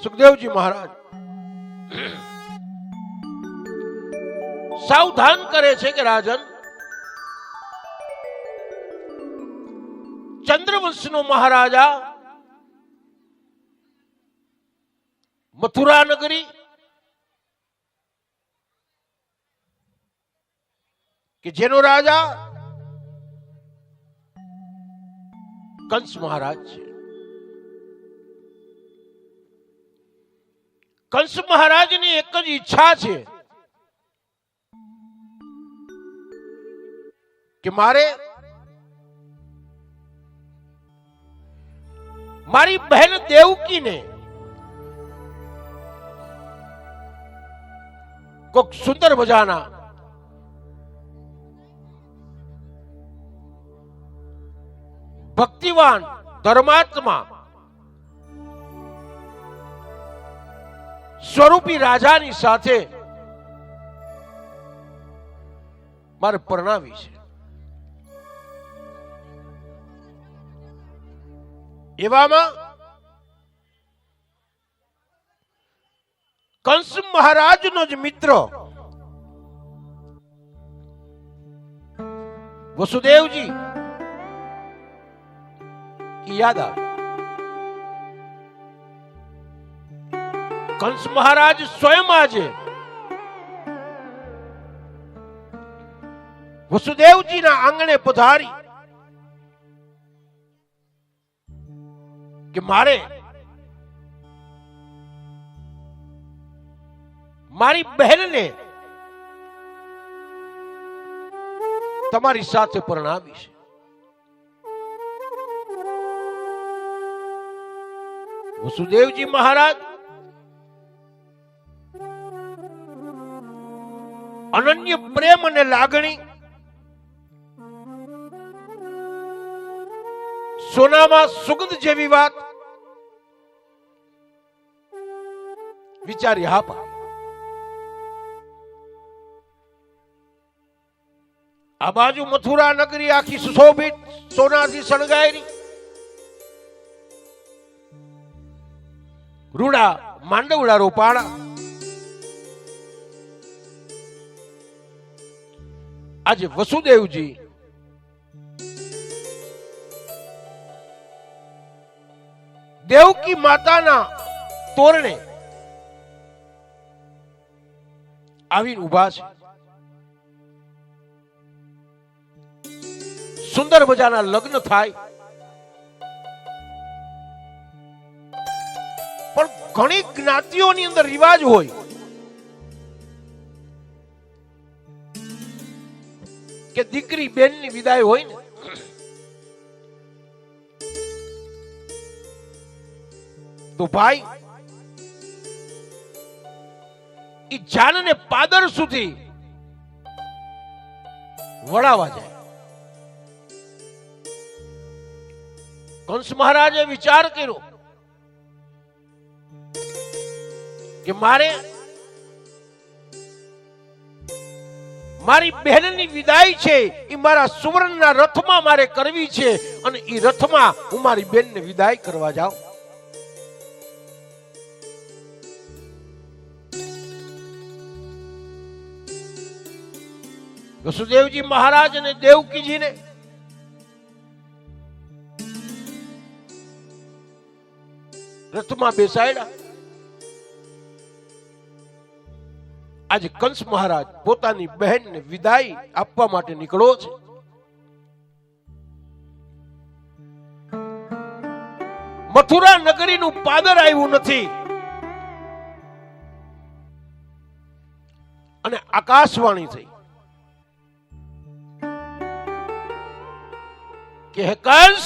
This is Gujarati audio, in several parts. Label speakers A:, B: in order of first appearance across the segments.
A: સુખદેવજી મહારાજ સાવધાન કરે છે કે રાજન, ચંદ્રવંશનો મહારાજા મથુરા નગરી કે જેનો રાજા કંસ મહારાજ છે. કંસ મહારાજની એક જ ઈચ્છા છે કે મારે મારી બહેન દેવકીને કોક સુંદર મજાના ભક્તિવાન ધર્માત્મા સ્વરૂપી રાજાની સાથે મારે પરણાવી છે. એવામાં કંસ મહારાજનો જ મિત્ર વસુદેવજી યાદ આવે. કંસ મહારાજ સ્વયં આજે વસુદેવજીના આંગણે પધારી કે મારે મારી બહેનને તમારી સાથે પરણાવી છે. વસુદેવજી મહારાજ અનન્ય પ્રેમ અને લાગણી, સોનામાં સુગંધ જેવી વાત વિચારી હા પાડી. આ બાજુ મથુરા નગરી આખી સુશોભિત સોનાથી શણગાયેલી, રૂડા માંડવડા રોપાણા. આજે વસુદેવજી દેવકી માતાના તોરણે આવીને ઉભા છે. સુંદર મજાના લગ્ન થાય, પણ ઘણી જ્ઞાતિઓની અંદર રિવાજ હોય કે દીકરી બેનની વિદાય હોય ને તો ભાઈ ઈ જાનને પાદર સુધી વળાવા જાય. કંસ મહારાજે વિચાર કર્યો કે મારે મારી બહેનની વિદાય છે એ મારા સુવર્ણના રથમાં મારે કરવી છે, અને એ રથમાં હું મારી બહેનને વિદાય કરવા જાઉં. વસુદેવજી મહારાજ અને દેવકીજીને રથમાં બેસાડ્યા. આજે કંસ મહારાજ પોતાની બહેનને વિદાય આપવા માટે નીકળ્યો છે. મથુરા નગરીનું પાદર આવ્યું નથી અને આકાશવાણી થઈ કે હે કંસ,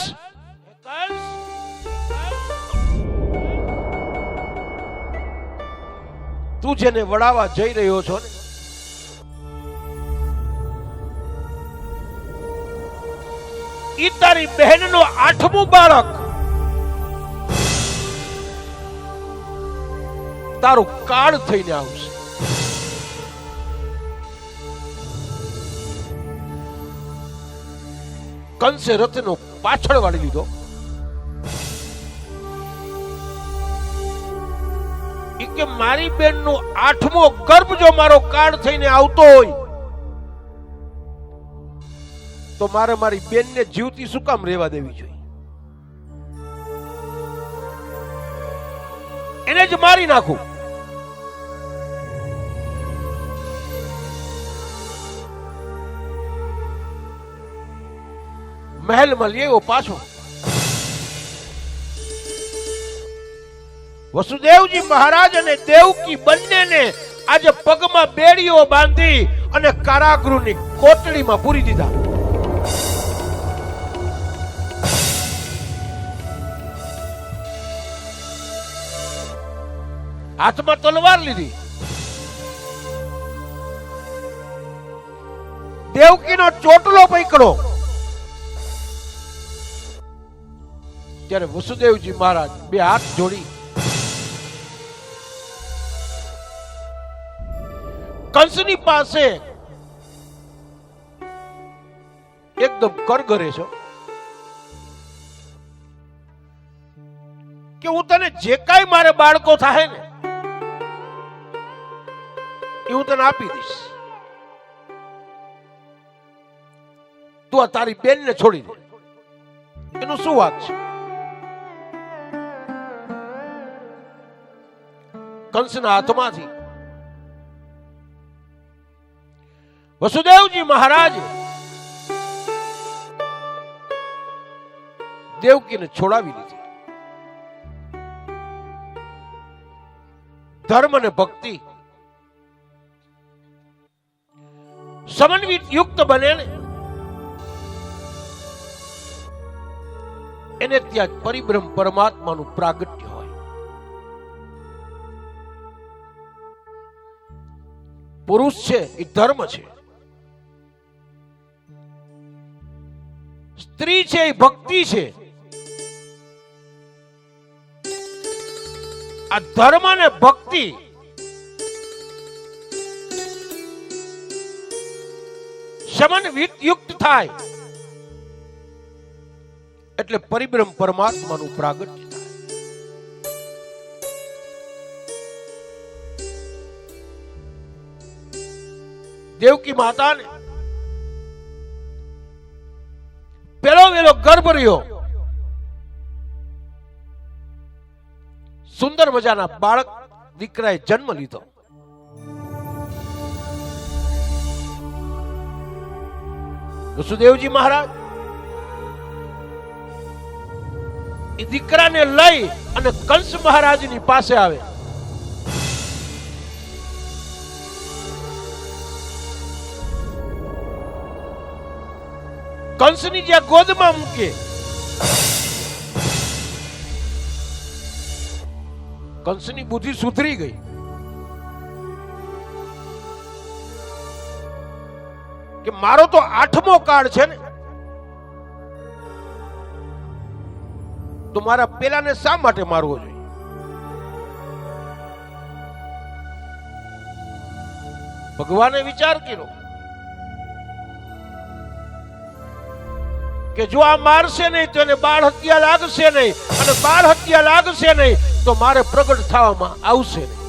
A: તું જેને વડાવા જઈ રહ્યો છો ને ઈ તારી બહેનનો 8મું બાળક તારું કાળ થઈને આવશે. કંસે રથનો પાછળ વાળી લીધો. ઈ કે મારી બેનનો 8મો ગર્ભ જો મારો કાળ થઈને આવતો હોય તો મારે મારી બેનને જીવતી શું કામ રહેવા દેવી જોઈએ? એને જ મારી નાખું. મહેલમાં લેવો પાછો. વસુદેવજી મહારાજ અને દેવકી બંનેને આજે પગમાં બેડીઓ બાંધી અને કારાગૃહની કોટડીમાં પૂરી દીધા. હાથમાં તલવાર લીધી. દેવકીનો ચોટલો પકડો. ત્યારે વસુદેવજી મહારાજ બે હાથ જોડી કંસની પાસે એકદમ કરગરે છો કે હું તને જે કાંઈ મારે બાળકો થાય ને એ હું તને આપી દઈશ. તું આ તારી બેનને છોડી દે. એનું શું વાત છે? કંસના હાથમાંથી વસુદેવજી મહારાજ દેવકીને છોડાવી દીધી. ધર્મ અને ભક્તિ સમન્વિત યુક્ત બને ને એને ત્યાં પરિબ્રહ્મ પરમાત્માનું પ્રાગટ્ય હોય. પુરુષ છે એ ધર્મ છે, સ્ત્રી છે એ ભક્તિ છે. આ ધર્મ અને ભક્તિ સમન્વિત યુક્ત થાય એટલે પરિબ્રહ્મ પરમાત્માનું પ્રાગટ્ય થાય. દેવકી માતાને પેલો વેલો ગર્ભ રહ્યો. સુંદર મજાના બાળક દીકરાએ જન્મ લીધો. વસુદેવજી મહારાજ એ દીકરાને લઈ અને કંસ મહારાજની પાસે આવે. કંસની જ્યાં ગોદમાં મૂકે. કંસની બુદ્ધિ સુધરી ગઈ. કે મારો તો 8મો કાળ છે ને, તો મારા પેલાને શા માટે મારવો જોઈએ? ભગવાને વિચાર કર્યો કે જો આ મારશે નહીં તો એને બાળ હત્યા લાગશે નહીં, અને બાળ હત્યા લાગશે નહીં તો મારે પ્રગટ થવામાં આવશે નહીં.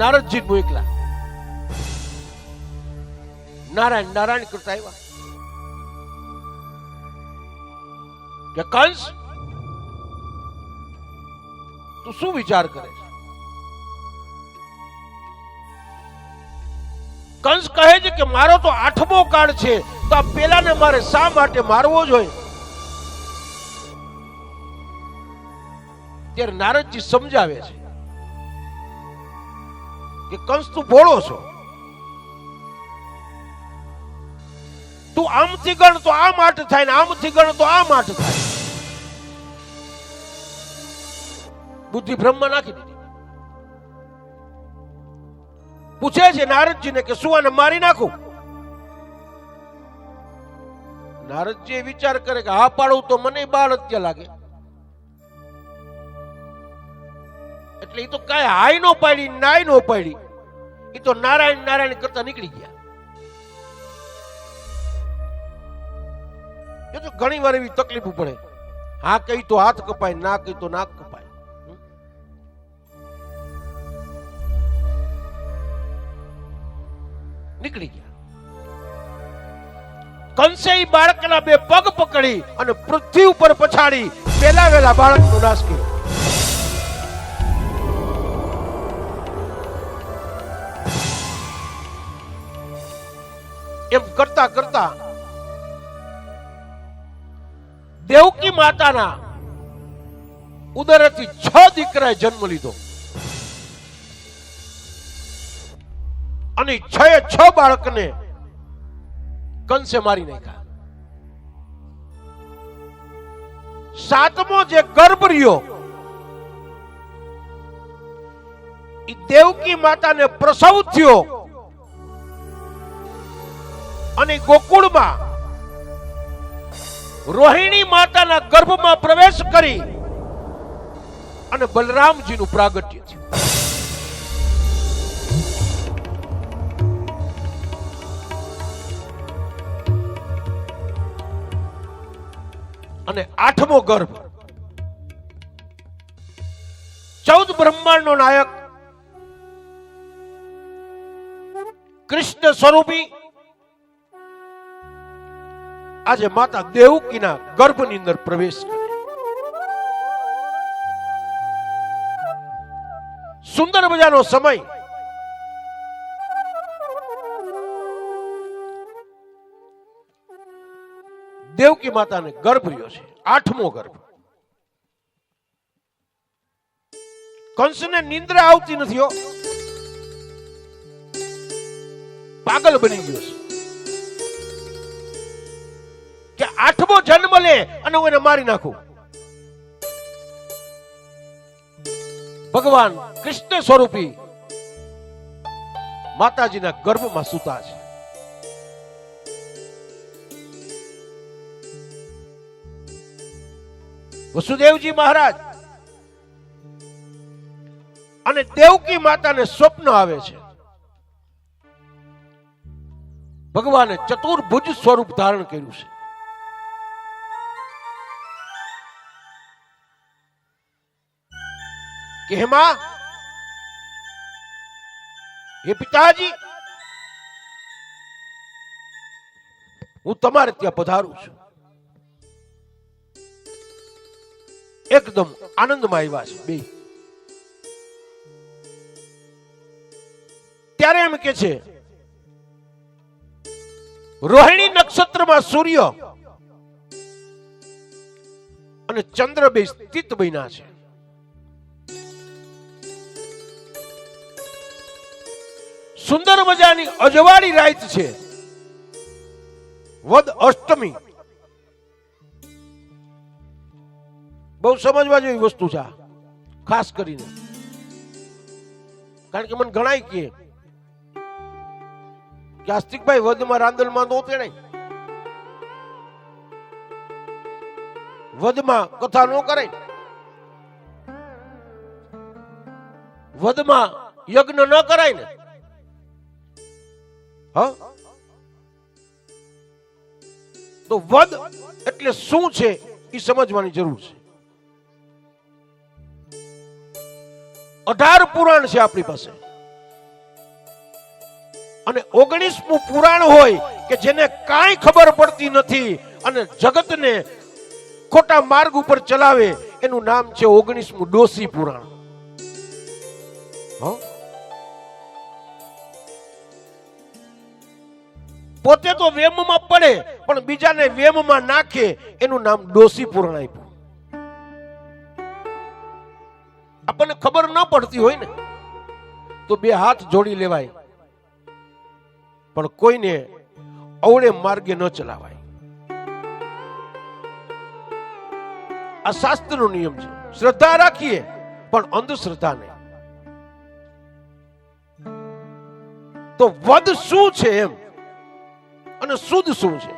A: નારદજી મોકલા. નારાયણ નારાયણ કરતા આવ્યા કે કંસ તું શું વિચાર કરે છે? કંસ કહે છે કે મારો તો 8મો કાળ છે, તો આ પેલાને મારે શા માટે મારવો જોઈએ? ત્યારે નારદજી સમજાવે છે કે કંસ તું ભોળો છો. તું આમથી ગણ તો આ માટે થાય ને આમથી ગણ તો આ માટે થાય. બુદ્ધિ બ્રહ્મ નાખી દીધી. પૂછે છે નારદજીને કે શું આને મારી નાખું? નારદજી વિચાર કરે કે હા પાડું તો મને બાળ હત્યા લાગે, એટલે એ તો કઈ હાય નો પાડી નાય નો પાડી, એ તો નારાયણ નારાયણ કરતા નીકળી ગયા. એ તો ઘણી વાર એવી તકલીફ પડે, હા કહી તો હાથ કપાય, ના કહી તો નાક કપાય. નીકળી ગયા. કંસે ઈ બાળકના બે પગ પકડી અને પૃથ્વી ઉપર પછાડી પેલા વેલા બાળકનો નાશ કર્યો. એમ કરતા કરતા દેવકી માતાના ઉદરેથી 6 દીકરાએ જન્મ લીધો અને 6 બાળકને કંસે મારી નાખ્યા. 7મો જે ગર્ભ રહ્યો એ દેવકી માતાને પ્રસવ થયો અને ગોકુળમાં રોહિણી માતાના ગર્ભમાં પ્રવેશ કરી અને બલરામજીનું પ્રાગટ્ય થયું. અને 8મો ગર્ભ 14 બ્રહ્માંડનો નાયક કૃષ્ણ સ્વરૂપી આજે માતા દેવકીના ગર્ભની અંદર પ્રવેશ કરે. સુંદર મજાનો સમય. દેવકી માતાને ગર્ભ રહ્યો છે, 8મો ગર્ભ. કંસને નિંદ્રા આવતી નથી હો, પાગલ બની ગયો છે કે 8મો જન્મ લે અને હું એને મારી નાખું. ભગવાન કૃષ્ણ સ્વરૂપી માતાજીના ગર્ભમાં સૂતા છે. વસુદેવજી મહારાજ અને દેવકી માતાને સ્વપ્ન આવે છે. ભગવાને ચતુર્ભુજ સ્વરૂપ ધારણ કર્યું છે. કે હે માં, હે પિતાજી, હું તમારે ત્યાં પધારું છું. એકદમ આનંદમાં આવ્યા છે બે. ત્યારે એમ કે છે રોહિણી નક્ષત્રમાં સૂર્ય અને ચંદ્ર બે સ્થિત બન્યા છે. સુંદર મજાની અજવાળી રાત છે, વદ અષ્ટમી. બહુ સમજવા જેવી વસ્તુ છે ખાસ કરીને, કારણ કે મને ઘણા કહે કે આસ્તિકભાઈ વધમાં રાંદલમાં નો તેડે, વધમાં કથા નો કરે, વધમાં યજ્ઞ ન કરાય ને. તો વદ એટલે શું છે એ સમજવાની જરૂર છે. 18 પુરાણ છે આપણી પાસે અને 19મું પુરાણ હોય કે જેને કાંઈ ખબર પડતી નથી અને જગતને ખોટા માર્ગ ઉપર ચલાવે, એનું નામ છે 19મું ડોસી પુરાણ. પોતે તો વેમમાં પડે પણ બીજાને વેમમાં નાખે, એનું નામ ડોસી પુરાણ આપ્યું. આપણને ખબર ન પડતી હોય ને તો 2 હાથ જોડી લેવાય, પણ કોઈને અવળે માર્ગે ન ચલાવાય. આ શાસ્ત્રનો નિયમ છે. શ્રદ્ધા રાખીએ પણ અંધશ્રદ્ધા નહીં. તો વદ શું છે એમ અને શુદ્ધ શું છે?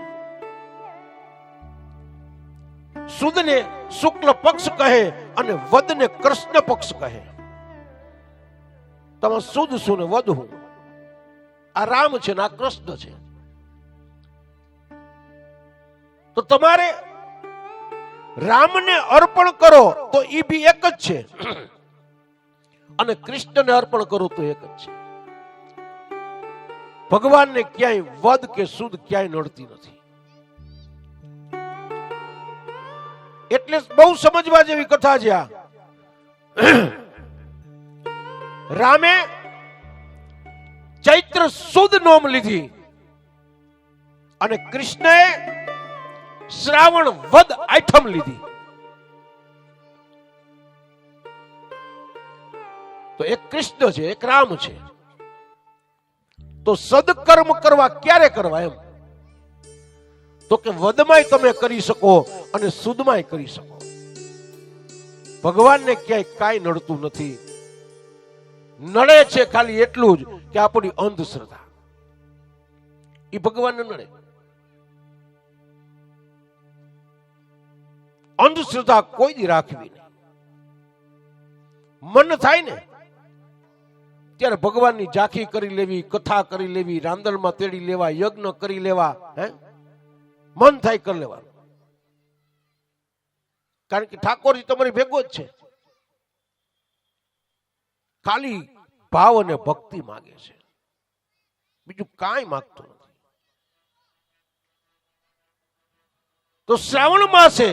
A: શુદ્ધને શુક્લ પક્ષ કહે અને વદને કૃષ્ણ પક્ષ કહે. તમે શુદ્ધ શું ને વદ હું? આ રામ છે ને આ કૃષ્ણ છે. તો તમારે રામને અર્પણ કરો તો એ બી એક જ છે, અને કૃષ્ણને અર્પણ કરો તો એક જ છે. ભગવાનને ક્યાંય વદ કે સુદ ક્યાંય નડતી નથી. એટલે બહુ સમજવા જેવી કથા છે આ. રામે ચૈત્ર સુદ નોમ લીધી અને કૃષ્ણએ શ્રાવણ વદ આઠમ લીધી. તો એક કૃષ્ણ છે, એક રામ છે. તો સદકર્મ કરવા ક્યારે કરવા? એમ તો કે વદમાંય તમે કરી શકો અને સુદમાંય કરી શકો. ભગવાનને ક્યાંય કાંઈ નડતું નથી. નડે છે ખાલી એટલું જ કે આપણી અંધશ્રદ્ધા. એ ભગવાનને નડે. અંધશ્રદ્ધા કોઈ દી રાખવી નહીં. મન થાય ને ત્યારે ભગવાનની ઝાંખી કરી લેવી, કથા કરી લેવી, રાંદલમાં તેડી લેવા, યજ્ઞ કરી લેવા. મન થાય કરી લેવાનું. કારણ કે ઠાકોરજી તમારી ભેગો જ છે. ખાલી ભાવ અને ભક્તિ માંગે છે, બીજું કાંઈ માંગતો નથી. તો શ્રાવણ માસે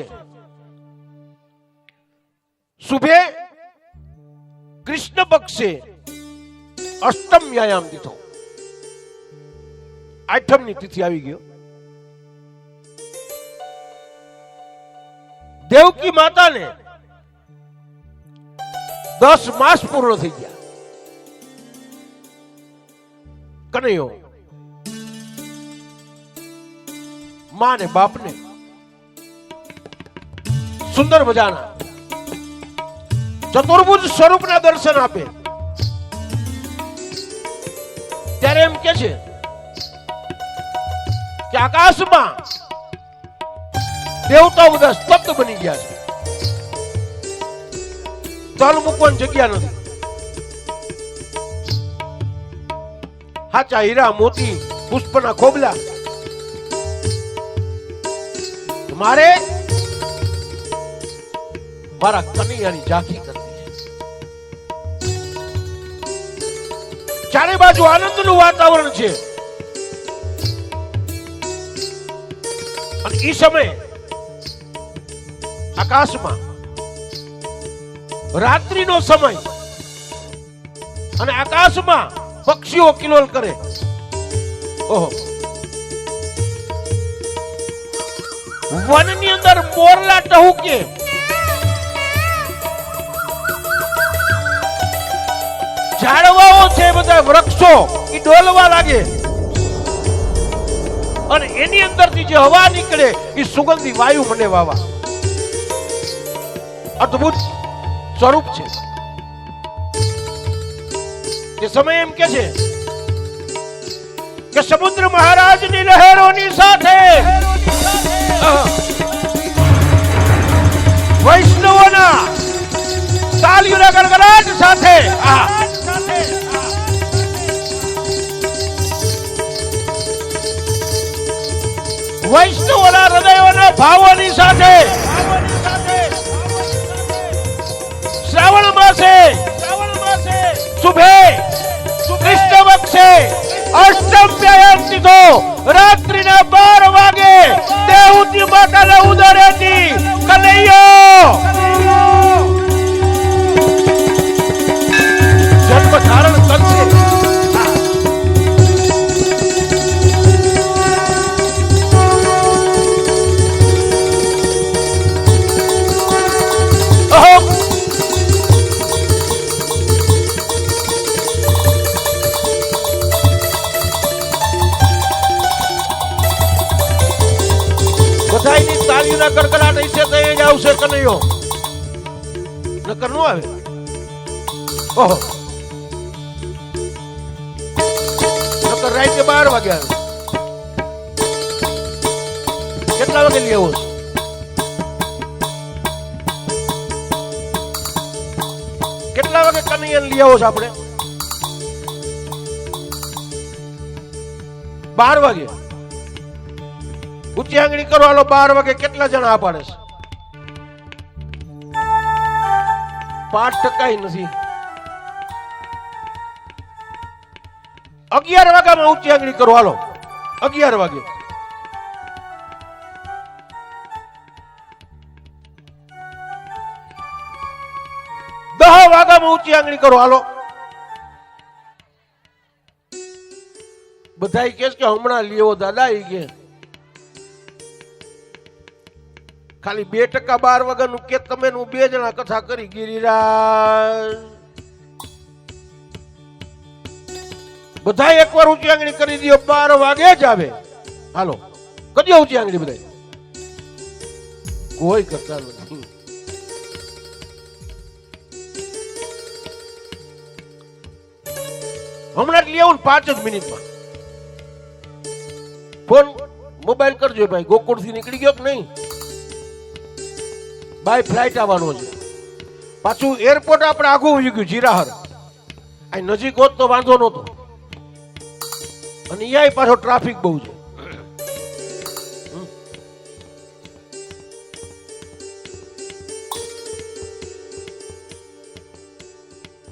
A: શુભે કૃષ્ણ પક્ષે અષ્ટમ વ્યાયામ દીધો. આઠમ ની તિથિ આવી ગયો. દેવકી માતાને 10 માસ પૂર્ણ થઈ ગયા. કનૈયો માં ને બાપ ને સુંદર મજાના ચતુર્ભુજ સ્વરૂપના દર્શન આપે. ત્યારે એમ કે છે કે આકાશમાં દેવતાઓ બધા સ્તબ્ધ બની ગયા છે. તલ મૂકવાની જગ્યા નથી. હાચા હીરા મોતી પુષ્પના ખોબલા મારે મારા કનૈયાની ઝાંખી કરવી છે. ચારે બાજુ આનંદનું વાતાવરણ છે. અને એ સમયે આકાશમાં રાત્રિનો સમય અને આકાશમાં પક્ષીઓ કિલોલ કરે. ઓહો, વનની અંદર મોરલા ટહુકે. ઝાડવાઓ છે બધા વૃક્ષો એ ડોલવા લાગે અને એની અંદરથી જે હવા નીકળે એ સુગંધી વાયુ મને વાવા. અદ્ભુત સ્વરૂપ છે. તે સમય એમ કે છે કે સમુદ્ર મહારાજની લહેરોની સાથે વૈષ્ણવોના તાલીઓના ગડગડાટ સાથે વૈષ્ણવોના હૃદયોના ભાવોની સાથે શ્રાવણ માસે શુભે કૃષ્ણ પક્ષે અષ્ટમ વ્યાયામ દીધો. રાત્રિના 12 વાગે દેવતી માતાના ઉદરેથી કનૈયો જન્મ ધારણ કરશે. બધાયની તાલીઓના ગડગડાટ હશે તો એ જ આવશે કનૈયો, નકર નો આવે. ઓહો, નકર રાતે 12 વાગે આવે. કેટલા વાગે લઈ આવો? કેટલા વાગે કનૈયાને લઈ આવો છો આપણે? 12 વાગે. ઊંચી આંગળી કરો હાલો 12 વાગે. કેટલા જણા આ પાડે છે? 5% નથી. 11 વાગ્યામાં ઊંચી આંગળી કરો હાલો. 11 વાગે. વાગ્યામાં ઊંચી આંગળી કરો હાલો. બધા કે હમણાં લેવો દાદા ઈ કે ખાલી 2% 12 વાગ્યાનું કે તમે 2 જણા કથા કરી. ગિરિરાજ બધા એકવાર ઊંચી આંગળી કરી દો. 12 વાગે જ આવે. હાલો કરી ઊંચી આંગળી બધા. કોઈ કરતા નથી. હમણાં જ લેવું 5 જ મિનિટમાં. ફોન મોબાઈલ કરજો ભાઈ. ગોકુળ થી નીકળી ગયો કે નહીં? બાય ફ્લાઇટ આવવાનો છે. પાછું એરપોર્ટ આપણે આઘું આવી ગયું જીરાહર. આ નજીક હોત તો વાંધો નહોતો. અને અહીંયા પાછો ટ્રાફિક બહુ છે.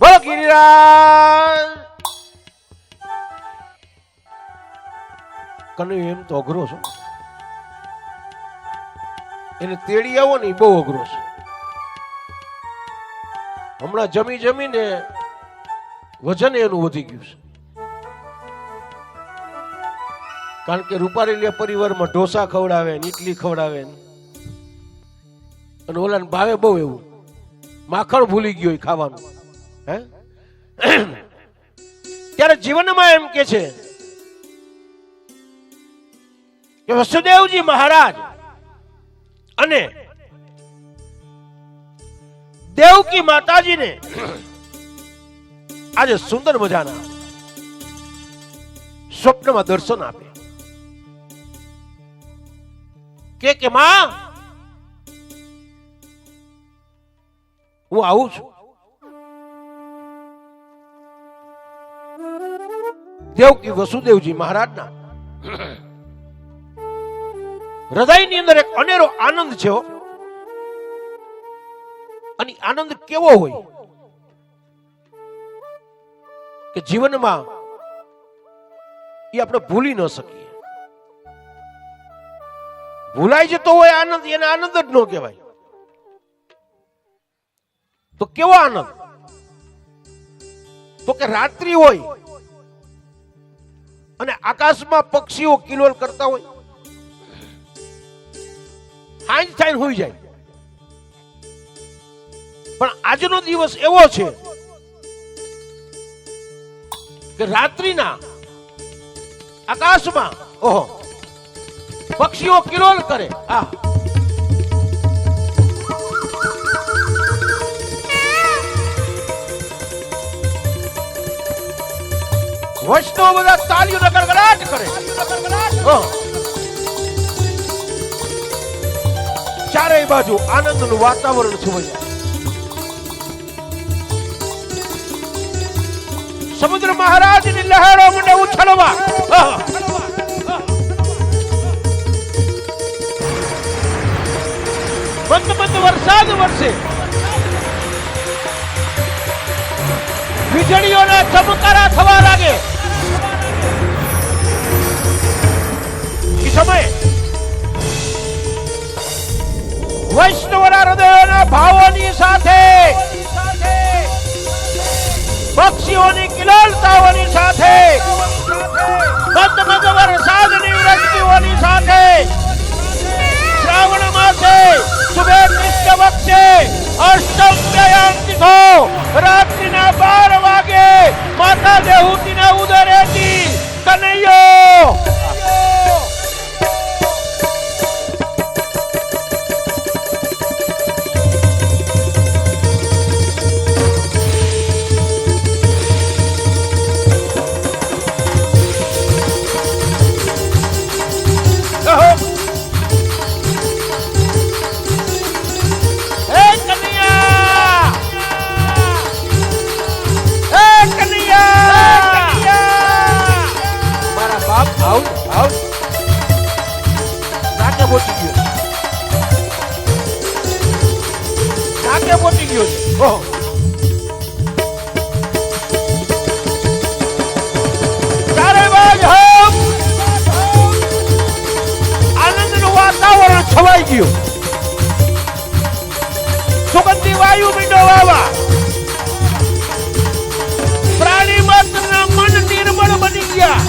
A: બોલો ગિરિરાજ. કનૈયો એમ તો અઘરો છો. એને તેડી આવો ને બહુ અઘરો છે. હમણાં જમીને વજન એનું વધી ગયું છે. કારણ કે રૂપારેલિયા પરિવારમાં ઢોસા ખવડાવે ને ઇડલી ખવડાવે અને ઓલાને ભાવે બહુ એવું. માખણ ભૂલી ગયો ખાવાનું. હે ત્યારે જીવનમાં એમ કે છે કે વસુદેવજી મહારાજ અને દેવકી માતાજીને આજે સુંદર મજાના સ્વપ્નમાં દર્શન આપે કે માં હું આવું છું. દેવકી વસુદેવજી મહારાજના હૃદયની અંદર એક અનેરો આનંદ છે. અને આનંદ કેવો હોય કે જીવનમાં એ આપણે ભૂલી ન શકીએ. ભૂલાઈ જતો હોય આનંદ, એને આનંદ જ ન કહેવાય. તો કેવો આનંદ? તો કે રાત્રિ હોય અને આકાશમાં પક્ષીઓ કિલોલ કરતા હોય. હાંજ થાય હોઈ જાય. પણ આજનો દિવસ એવો છે કે રાત્રિના આકાશમાં ઓહો પક્ષીઓ કિલોલ કરે. આ વૈષ્ણવ બધા તાળીઓનો ગડગડાટ કરે. ચારેય બાજુ આનંદનું વાતાવરણ છવાઈ જાય. સમુદ્ર મહારાજની લહેરો મને ઉછળવા. મંદ વરસાદ વરસે. વીજળીઓના ચમકારા થવા લાગે. એ સમયે વૈષ્ણવના હૃદયોના ભાવોની સાથે પક્ષીઓની કિલોલતાઓની સાથે મંદ વરસાદની વૃષ્ટિઓની સાથે શ્રાવણ માસે સુબે કૃષ્ણ વક્ષે અષ્ટમ્યયાંતિકો રાત્રિના 12 વાગે માતા દેહૂતીના ઉદરેથી કનૈયો પહોંચી ગયો, નાકે પહોંચી ગયો છે. ઓહો, ચારે બાજુ આનંદનું વાતાવરણ છવાઈ ગયું. સુગંધી વાયુ મીંડો વાવા, પ્રાણી માત્રના મન નિર્મળ બની ગયા.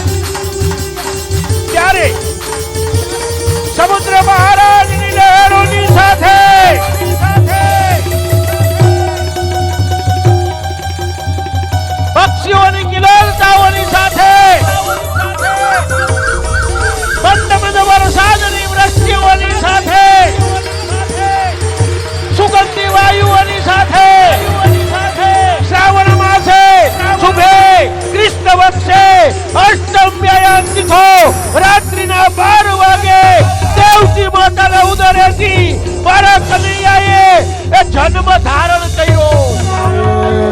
A: ત્યારે સમુદ્ર મહારાજની લહેરોની સાથે પક્ષીઓની કિલરતાઓની સાથે મંદ વરસાદની વૃષ્ટિઓની સાથે સુગંધી વાયુઓની સાથે શ્રાવણ માસે શુભે કૃષ્ણ વક્ષે અષ્ટમ્યાયામ તિથો રાત્રિના 12 વાગે દેવકી માતાના ઉદરેથી મારા કનૈયાએ એ જન્મ ધારણ કર્યો.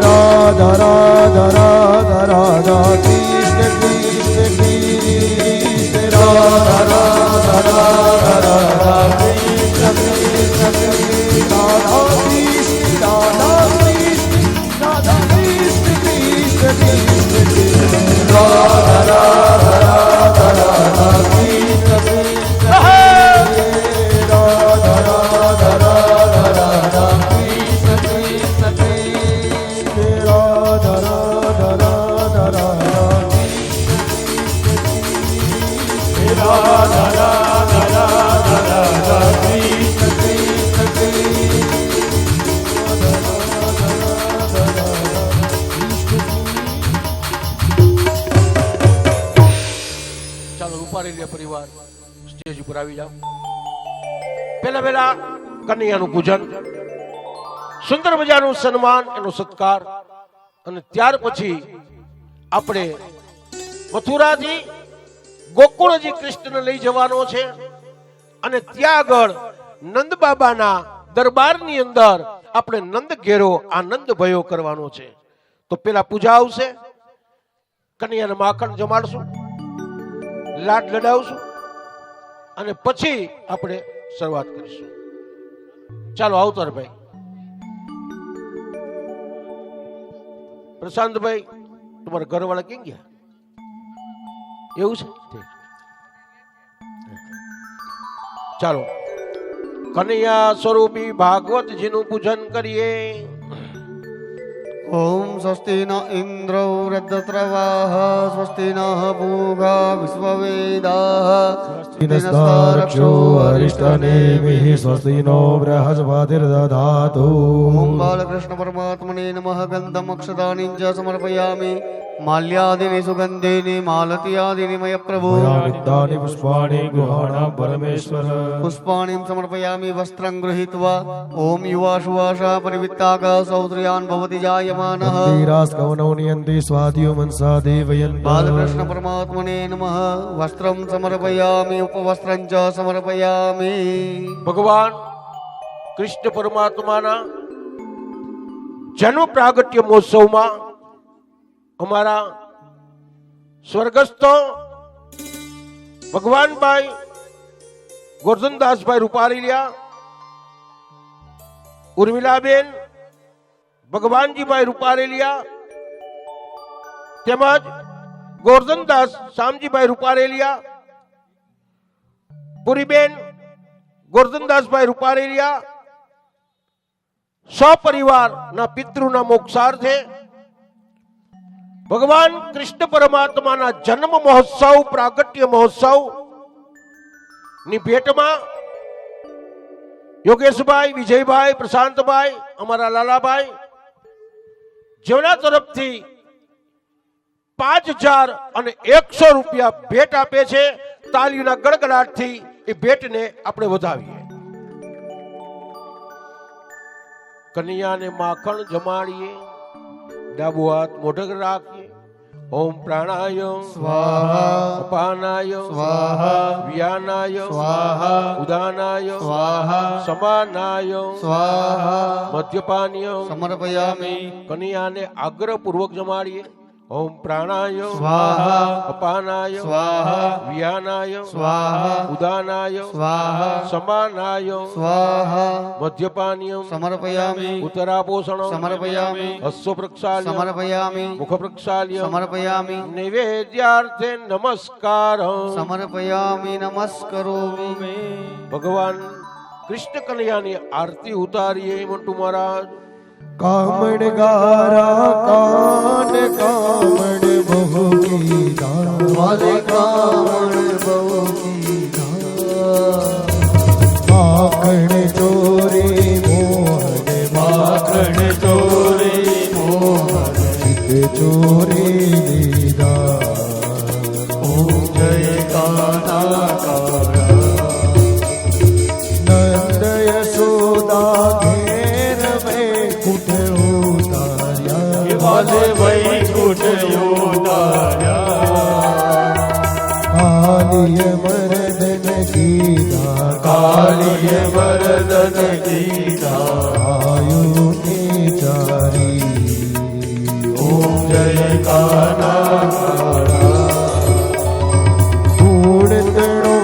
B: રાધા રાધા રાધા રાધા કૃષ્ણ કૃષ્ણ કૃષ્ણ રાધા રાધા રાધા રાધા કૃષ્ણ કૃષ્ણ કૃષ્ણ રાધા કૃષ્ણ રાધા કૃષ્ણ રાધા કૃષ્ણ કૃષ્ણ કૃષ્ણ રાધા રાધા રાધા રાધા કૃષ્ણ કૃષ્ણ રાધા રાધા રાધા રાધા કૃષ્ણ કૃષ્ણ રાધા રાધા રાધા રાધા રાધા રાધા રાધા રાધા કૃષ્ણ કૃષ્ણ
A: ચાલો રૂપારી લે પરિવાર સ્ટેજ ઉપર આવી જાઓ. પહેલા કન્યાનું પૂજન, સુંદર મજાનું સન્માન, એનો સત્કાર, અને ત્યાર પછી આપણે મથુરાથી ગોકુળજી કૃષ્ણને લઈ જવાનો છે અને ત્યાં આગળ નંદ બાબાના દરબારની અંદર આપણે નંદ ઘેરો આનંદ ભયો કરવાનો છે. તો પેલા પૂજા આવશે, કન્યાને માખણ જમાડશું, લાડ લડાવશું અને પછી આપણે શરૂઆત કરીશું. ચાલો આવતર ભાઈ. પ્રશાંતભાઈ, તમારા ઘરવાળા ક્યાં ગયા? એવું છે, ચાલો કનૈયા સ્વરૂપી ભાગવતજીનું પૂજન કરીએ.
B: ઓમ સ્વસ્તિ ન ઇન્દ્રો વૃદ્ધત્રવાહ સ્વસ્તિ ન પૂગા વિશ્વવેદાઃ સ્વસ્તિ નસ્તારક્ષો અરિષ્ટનેમિઃ સ્વસ્તિ નો બૃહસ્પતિર્દધાતુ. ઓમ બાલકૃષ્ણ પરમાત્મને નમઃ. ગંધમક્ષદાનિં ચ સમર્પયામિ માલ્યાદિની સુગંધિની માલતીયાદિની મય પ્રભુ.
C: વિદ્યાની પુષ્પાણિ ગૃહાણાં પરમેશ્વર.
B: પુષ્પાણિં સમર્પયામિ વસ્ત્રં ગૃહીત્વા. ઓમ યુવાશુવાશા પરિવિત્તાગા સૌત્રિયાન ભવતિ જાયમાનઃ.
C: ધીરાસ્કવનૌ નિયન્તિ સ્વાધ્યો મનસા દેવયન.
B: બાલકૃષ્ણ પરમાત્મને નમઃ. વસ્ત્રં સમર્પયામિ ઉપવસ્ત્રં ચ સમર્પયામિ.
A: ભગવાન કૃષ્ણ પરમાત્માના જન્મ પ્રાગટ્ય મહોત્સવમાં અમારા સ્વર્ગસ્થ ભગવાનભાઈ ગોરધનદાસભાઈ રૂપારેલિયા, ઉર્મિલાબેન ભગવાનજીભાઈ રૂપારેલિયા તેમજ ગોરધનદાસ શામજીભાઈ રૂપારેલિયા, પુરીબેન ગોરધનદાસભાઈ રૂપારેલિયા સપરિવારના પિતૃના મોક્ષાર્થે ભગવાન કૃષ્ણ પરમાત્માના જન્મ મહોત્સવ પ્રાગટ્ય મહોત્સવ ની ભેટમાં યોગેશભાઈ, વિજયભાઈ, પ્રશાંતભાઈ, અમારા લાલાભાઈ જેમના તરફથી 5000 અને 100 રૂપિયા ભેટ આપે છે. તાલીઓના ગડગડાટથી એ ભેટને આપણે વધાવીએ. કન્યાને માખણ જમાડીએ, ડાબો હાથ મોઢે રાખીએ. ઓમ પ્રાણાય
B: સ્વાહા,
A: અપાનાય
B: સ્વાહા,
A: વ્યાનાય
B: સ્વાહા,
A: ઉદાનાય
B: સ્વાહા,
A: સમાનાય
B: સ્વાહા
A: મદ્યપાનીય
B: સમર્પયામિ.
A: કન્યાને આગ્રહપૂર્વક જમાડીએ. ओम प्राणाय
B: स्वाहा
A: अपानाय
B: स्वाहा
A: व्यानाय
B: स्वाहा
A: उदानाय
B: स्वाहा
A: समानाय
B: स्वाहा
A: मध्यपानीयं
B: समर्पयामि
A: उत्तरापोषणं
B: समर्पयामि
A: अश्वप्रक्षाल्यं
B: समर्पयामि
A: मुखप्रक्षाल्यं
B: समर्पयामि
A: नैवेद्यार्थे नमस्कार
B: समर्पयामि नमस्करोमि
A: भगवान कृष्ण कन्हैयाની આરતી ઉતારીએ મંટુ મહારાજ
C: कामण गारा कान कामण बहु कीधा
B: वाले कामण बहु कीधा
C: माखण चोरे मोहन
B: माखण चोरे मोहन
C: चित चोरे लीधा
B: ओम जय काना कारा
C: नंद यशोदा घेर में कुट उतार्या
B: वाले वैकुंठ उतार्या
C: कालिय मर्दन कीधा
B: कालिय वरदन कीधा
C: आयु ने चारी
B: ओम जय काना कारा
C: ढूंढ तड़ो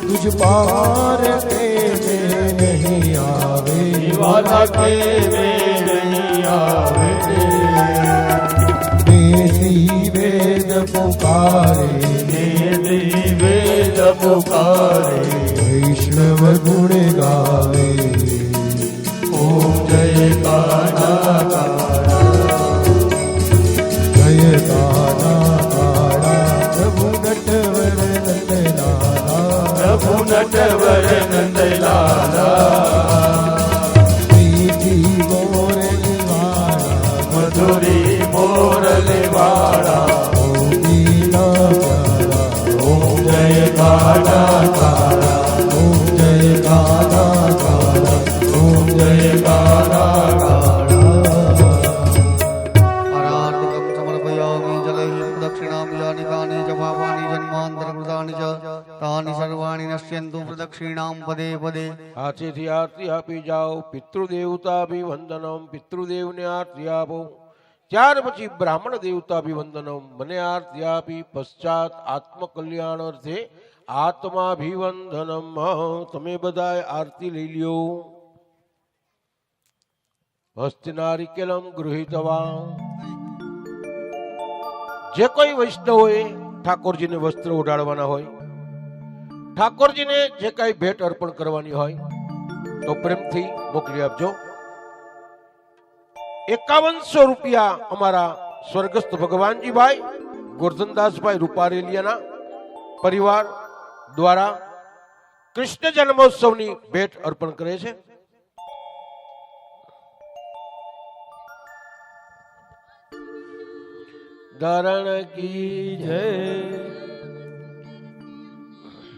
C: तुझ पार के में नहीं आवे
B: वाला के में नहीं आवे
C: देसी वेद पुकारे
B: देवी वेद पुकारे
C: वैष्णव गुण गावे
B: ओम जय काना कारा
C: जय काना काड़ा प्रभु नटवर नंदलाला
B: प्रभु नटवर नंदलाला
C: मीठी मोरली वाला
B: मधुरी मोरली वाला
C: दीना प्यारा
B: ओम जय काना कारा
C: ओम जय काना काड़ा
B: ओम जय काना कारा
D: आराधकं समर्पयामि जलैः प्रदक्षिणामि यानि कानि च पापानि जन्मान्तरकृतानि च तानि सर्वाणि नश्यन्तु प्रदक्षिणां पदे पदे
A: હાથેથી આરતી આપી જાઓ પિતૃદેવતાભિવંદનમ પિતૃદેવને આરતી આપો ત્યાર પછી બ્રાહ્મણ દેવતાભિવંદનમ મને આરતી આપી પશ્ચાત આત્મકલ્યાણ અર્થે આત્માભિવંદનમ તમે બધાએ આરતી લઈ લ્યો હસ્તનારિકેલમ ગૃહીતવા જે કોઈ વૈષ્ણવોએ ઠાકોરજીને વસ્ત્ર ઓઢાડવાના હોય ઠાકોરજીને જે કાંઈ ભેટ અર્પણ કરવાની હોય તો પ્રેમથી મોકલી આપજો 5100 રૂપિયા અમારા સ્વર્ગસ્થ ભગવાનજીભાઈ ગોરધનદાસભાઈ રૂપારેલિયાના પરિવાર દ્વારા કૃષ્ણ જન્મોત્સવની ભેટ અર્પણ કરે છે धारण की जय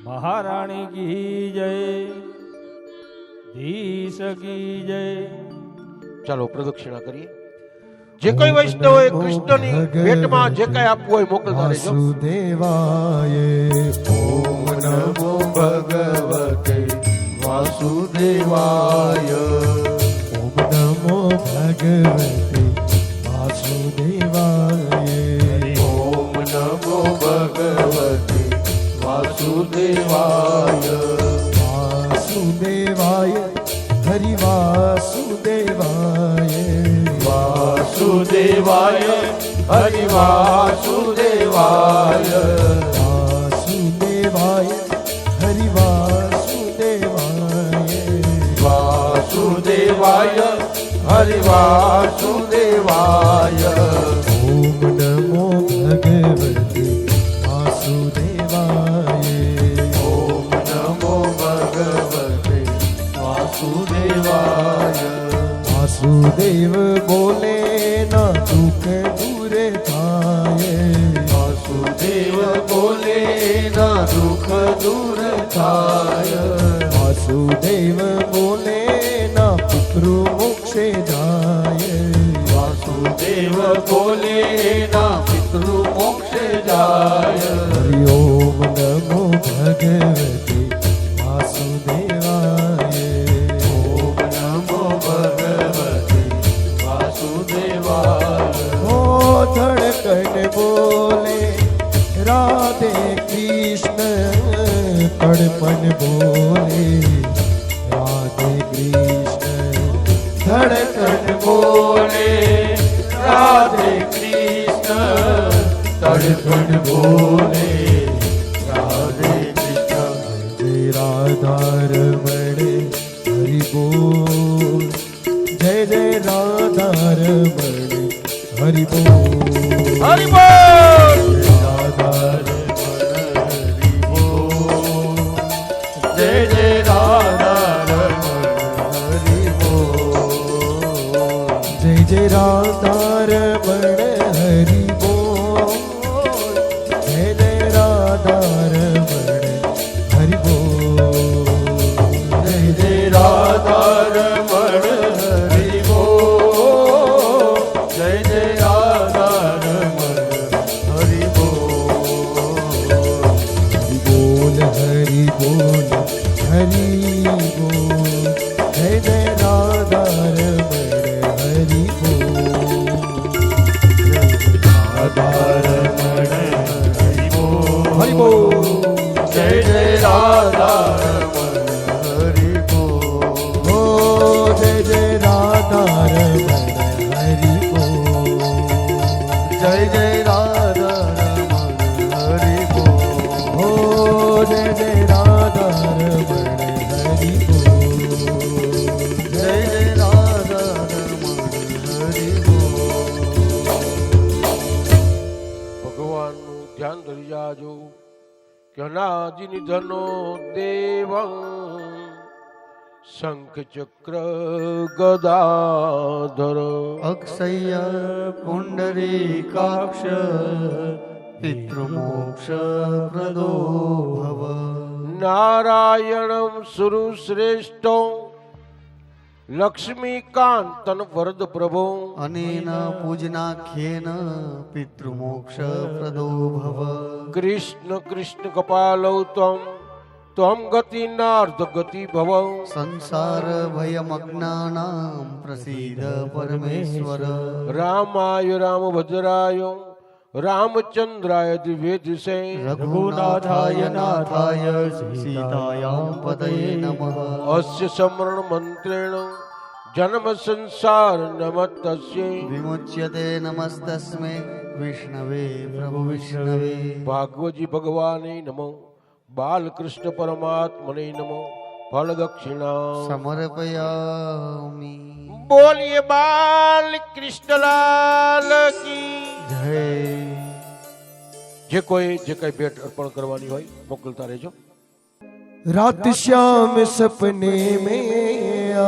E: महारानी की जय धीश की जय
A: ચાલો પ્રદક્ષિણા કરીએ જે કોઈ વૈષ્ણવોએ કૃષ્ણની ભેટમાં જે કાંઈ આપવું હોય મોકલતા રહેજો
C: वासुदेवाय
B: ओम नमो भगवते वासुदेवाय
C: ओम नमो भगवते वासुदेवाय
B: ओम नमो भगवते वासुदेवाय
C: वासुदेवाय हरि वासुदेवाय
B: वासुदेवाय हरि वासुदेवाय
C: वासुदेवाय हरि वासुदेवाय
B: वासुदेवाय हरि वासुदेवाय
C: ओम नमो भगवते वासुदेवाय
B: ओम नमो भगवते वासुदेवाय
C: वासुदेव बोले ना दुख दूर थाय
B: वासुदेव बोले ना दुख दूर थाय
C: वासुदेव बोले ना पितृ मोक्षे जाय
B: वासुदेव बोले ना पितृ मोक्ष जाय
C: हरि ओम नमो भगवते वासुदेवाय
B: ओम नमो भगवते वासुदेवाय
C: ओ धड़कन
B: મન બોલે રાધે કૃષ્ણ
C: જય રાધારમણ હરિ બોલ જય જય રાધારમણ હરિ બોલ
A: હરિ બોલ
B: જય જય રાધારમણ હરિ બોલ
C: જય જય રાધારમણ હરિ બોલ જય જય રાધારમણ હરિ બોલ
B: જય જય રાધારમણ હરિ બોલ જય જય રાધારમણ હરિ બોલ
C: હરિ બોલ હરિ બોલ જય જય રાધારમણ હરિ બોલ
B: રાધારમણ હરિ બોલ
C: હરિ બોલ
B: જય જય રાધારમણ હરિ બોલ
C: ઓ જય જય રાધારમણ હરિ બોલ
B: જય જય રાધારમણ હરિ બોલ
C: ઓ જય જય રાધારમણ હરિ બોલ
B: જય જય રાધારમણ હરિ બોલ
A: ભગવાનનું ધ્યાન ધરી જાજો કે અનાદિ નિધનો દેવ શંખ ચક્ર ગદાધર
D: અક્ષય પુંડરીકાક્ષ પિતૃમોક્ષ પ્રદો ભવ
A: નારાયણમ સુરુશ્રેષ્ઠો લક્ષ્મીકાંતન વરદ પ્રભો
D: અનેન પૂજનાખ્યેન પિતૃમોક્ષ પ્રદો ભવ
A: કૃષ્ણ કૃષ્ણ કપાલૌ ત્વમ ગતિ નાર્ધ ગતિ ભવ
D: સંસાર ભયમગ્નાનાં પ્રસીદ પરમેશ્વર
A: રામાય રામભદ્રાય રામચંદ્રાય દિવ્યદિશે
D: રઘુનાથાય નાથાય સીતાયાં પતયે નમઃ
A: અસ્ય સ્મરણ મંત્રેણ જન્મ સંસાર નમસ્તસ્ય
D: વિમુચ્યતે નમસ્તસ્મે વિષ્ણવે પ્રભુ વિષ્ણવે
A: ભાગવજી ભગવાને નમો બાલકૃષ્ણ પરમાત્મને નમો ફળ દક્ષિણા
D: સમર્પયામિ
A: બોલીએ બાલ કૃષ્ણલાલ કી
D: જય
A: જે કોઈ જે કઈ ભેટ અર્પણ કરવાની હોય મોકલતા રહેજો
C: रात श्याम सपने में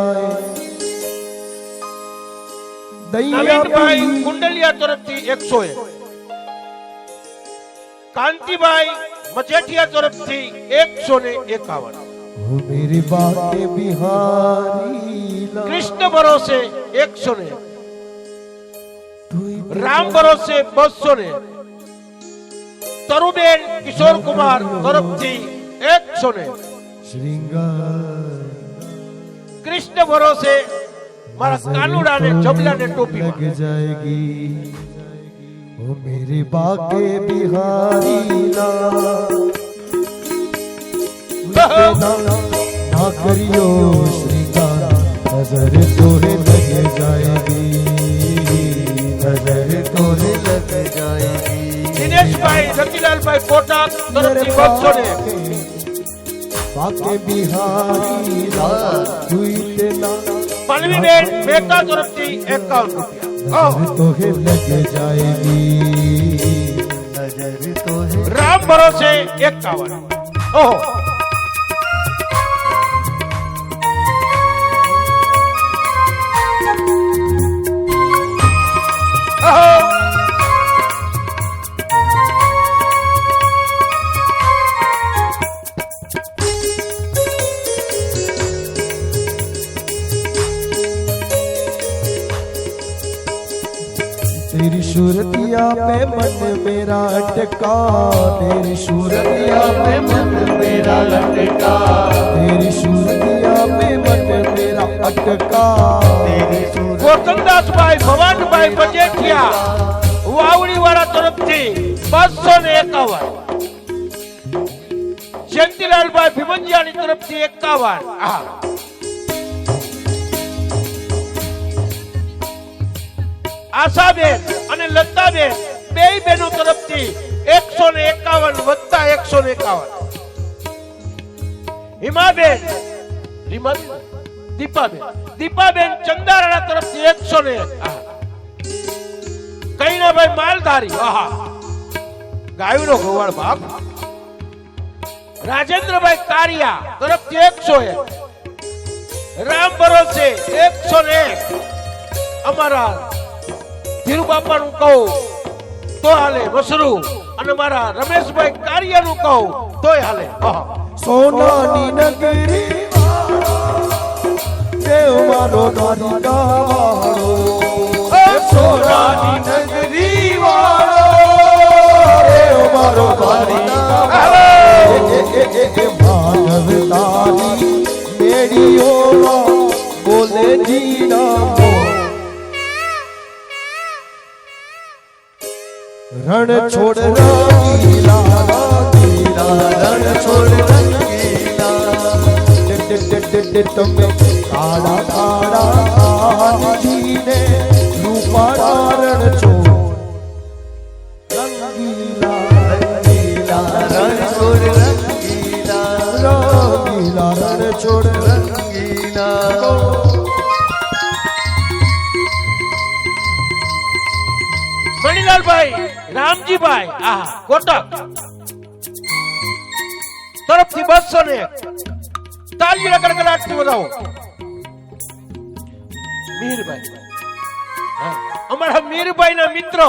C: आए
A: નવીનભાઈ
C: दैया
A: કુંડલિયા તરફથી 101 કાંતિભાઈ મજેઠિયા તરફથી 151
C: वो मेरे बाके बिहारी लाल।
A: કૃષ્ણ ભરોસે 101
C: तू ही
A: રામ ભરોસે 200 તરુબેન કિશોર કુમાર તરફથી 101
C: श्रृंगार
A: કૃષ્ણ ભરોસે મારા કાનુડાને જબલાને ટોપી
C: लग जाएगी वो मेरे बाके बिहारी लाल। ना करियो श्रृंगार नजर तोहे लग जाएगी नजर तोहे लग जाएगी
A: દિનેશભાઈ રતિલાલભાઈ કોટા તરફથી 201
C: बाके बिहारी लाल तू इतना
A: પલ્લવીબેન મહેતા તરફથી 51 રૂપિયા
C: नजर तोहे लग जाएगी
D: નજર તો હે
A: રામ ભરોસે 51 ઓહો ઓહો
C: तेरी सूरतिया पे मन मेरा अटका तेरी सूरतिया पे मन मेरा लटका तेरी सूरतिया पे मन मेरा अटका तेरी
A: ગોરધનદાસભાઈ ભવાનભાઈ મજેઠિયા વાવડીવાળા તરફથી 251 જયંતિલાલભાઈ ભીમંજિયાની તરફથી 51 હા આશાબેન અને લતાબેન બે બહેનો તરફથી 151 વત્તા 151. હિમાબેન દીપાબેન ચંદારાણા તરફથી 101. કૈનાભાઈ માલધારી, આહા ગાયુનો ગોવાળ બાપ. રાજેન્દ્રભાઈ કારિયા તરફથી 101. રામ ભરોસે 101. અમારા ધીરુબાપાનું કહું તો હાલે મસરૂ, અને મારા રમેશભાઈ કારિયાનું કહું તોય હાલે.
C: સોનાની નગરી દેવ મારો દ્વારિકાવાળો, સોનાની નગરી વાળો દેવ મારો દ્વારિકાવાળો. માનવ તારી મેડીઓમાં બોલે જીના રણ છોડ રંગીલા રણ છોડ રંગીલા તમે કાળા કાળા જીને રૂપાળા રણ છોડ રંગીલા રંગીલા રણ છોડ રંગીલા રંગીલા રણ છોડ રંગીલા.
A: મણિલાલભાઈ રામજીભાઈ આહા કોટક તરફથી 201. તાલીના કડકડાટથી વધાવો. મીરભાઈ, અમારા મીરભાઈના મિત્ર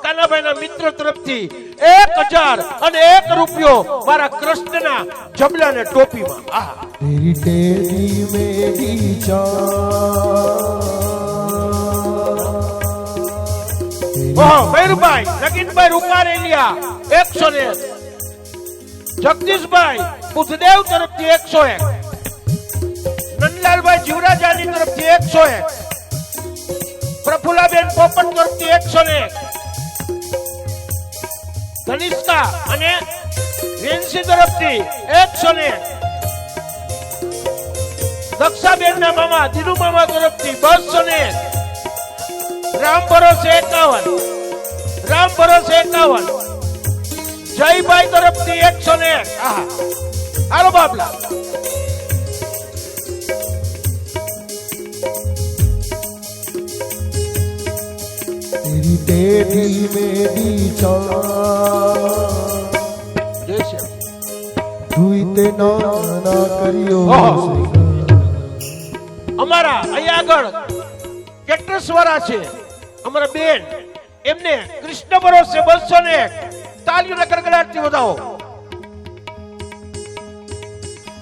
A: કાનાભાઈના મિત્ર તરફથી 1001 રૂપિયો મારા કૃષ્ણના જબલાને ટોપીમાં. આહા
C: તેરી તેરી મેરી
A: મયુરભાઈ નગીનભાઈ રૂપારેલિયા 101. જગદીશભાઈ બુદ્ધદેવ તરફથી 101. નંદલાલભાઈ જીવરાજાની તરફથી 101. પ્રફુલ્લાબેન પોપટ તરફથી 101. ધનિષ્કા અને વિન્સી તરફથી 101. દક્ષાબેનના મામા ધીરુ મામા તરફથી 201. રામ ભરોસે 51. રામ ભરોસે 51. જયભાઈ તરફથી 101. આહા હાલો બાબલા.
C: તેરી તેરી મેરી
A: જય શ્રી
C: તુઈ તે ના કર્યો.
A: અમારા અહીંયા આગળ કેટરસવાળા છે અમારા બેન, એમને કૃષ્ણ ભરોસે 201. તાલીઓના કડકડાટથી વધાવો.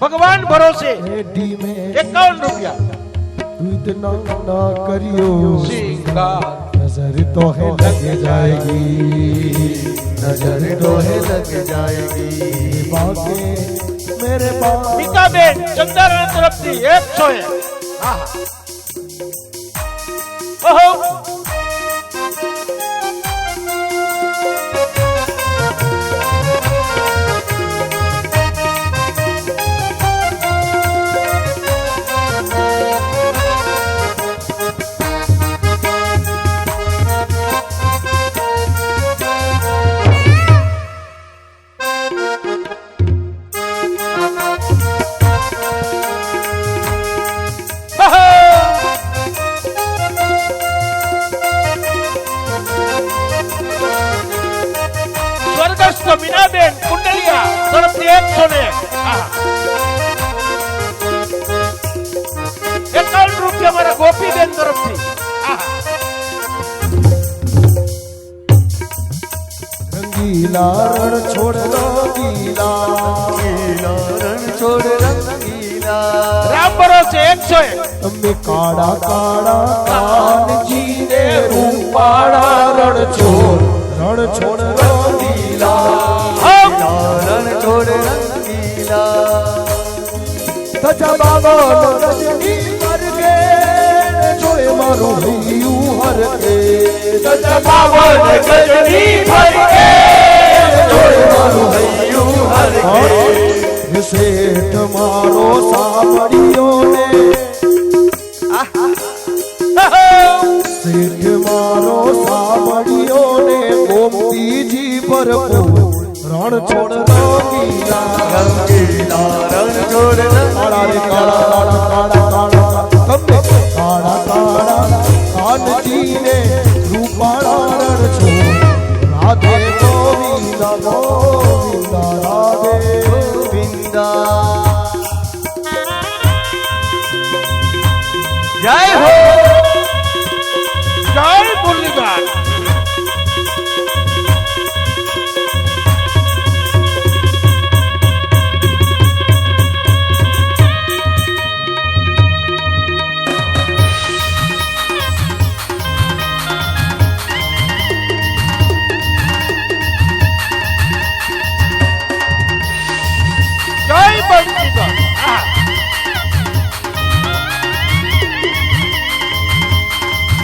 A: ભગવાન ભરોસે 51 રૂપિયા.
C: તુઈ તે ના કર્યો.
A: સિંગાર
C: नजर तो है लग जाएगी, नजर तो है लग जाएगी बाके मेरे पास.
A: મીકાબેન ચંદારાણા તરફથી 101. આહા ઓહો સ્વર્ગસ્થ મીનાબેન કુંડલિયા તરફથી 101. 51 રૂપિયા મારા ગોપીબેન તરફથી.
C: रंगीला रण छोड़ रंगीला रण छोड़ रंगीला.
A: રામ ભરોસે 101.
C: તમે કાળા કાળા કાનજીને રૂપાળા રણ છોડ રંગીલા રણ છોડ રંગીલા. ધજા બાબો રજની કરકે જોય મારું હૈયું હરકે. ધજા બાબો રજની ભરકે જોય મારું હૈયું હરકે. શેઠ મારો સાંભળ્યો ને શેઠ મારો સાંભળ્યો ને ગોમતીજી ભરપૂર રણ છોડ રંગીલા
D: રણ છોડ
C: કાળા રે કાળા તમે કાળા કાળા કાનજીને રૂપાળા રણ છોડ રાધે ગોવિંદા ગોવિંદા રાધે
D: ગોવિંદા જય હો
A: જય મુરલીધર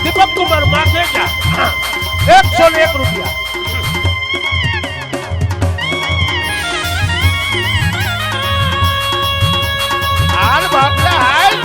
A: દીપક કુમાર માખેજા 101 રૂપિયા હાલ બાપલા હાલ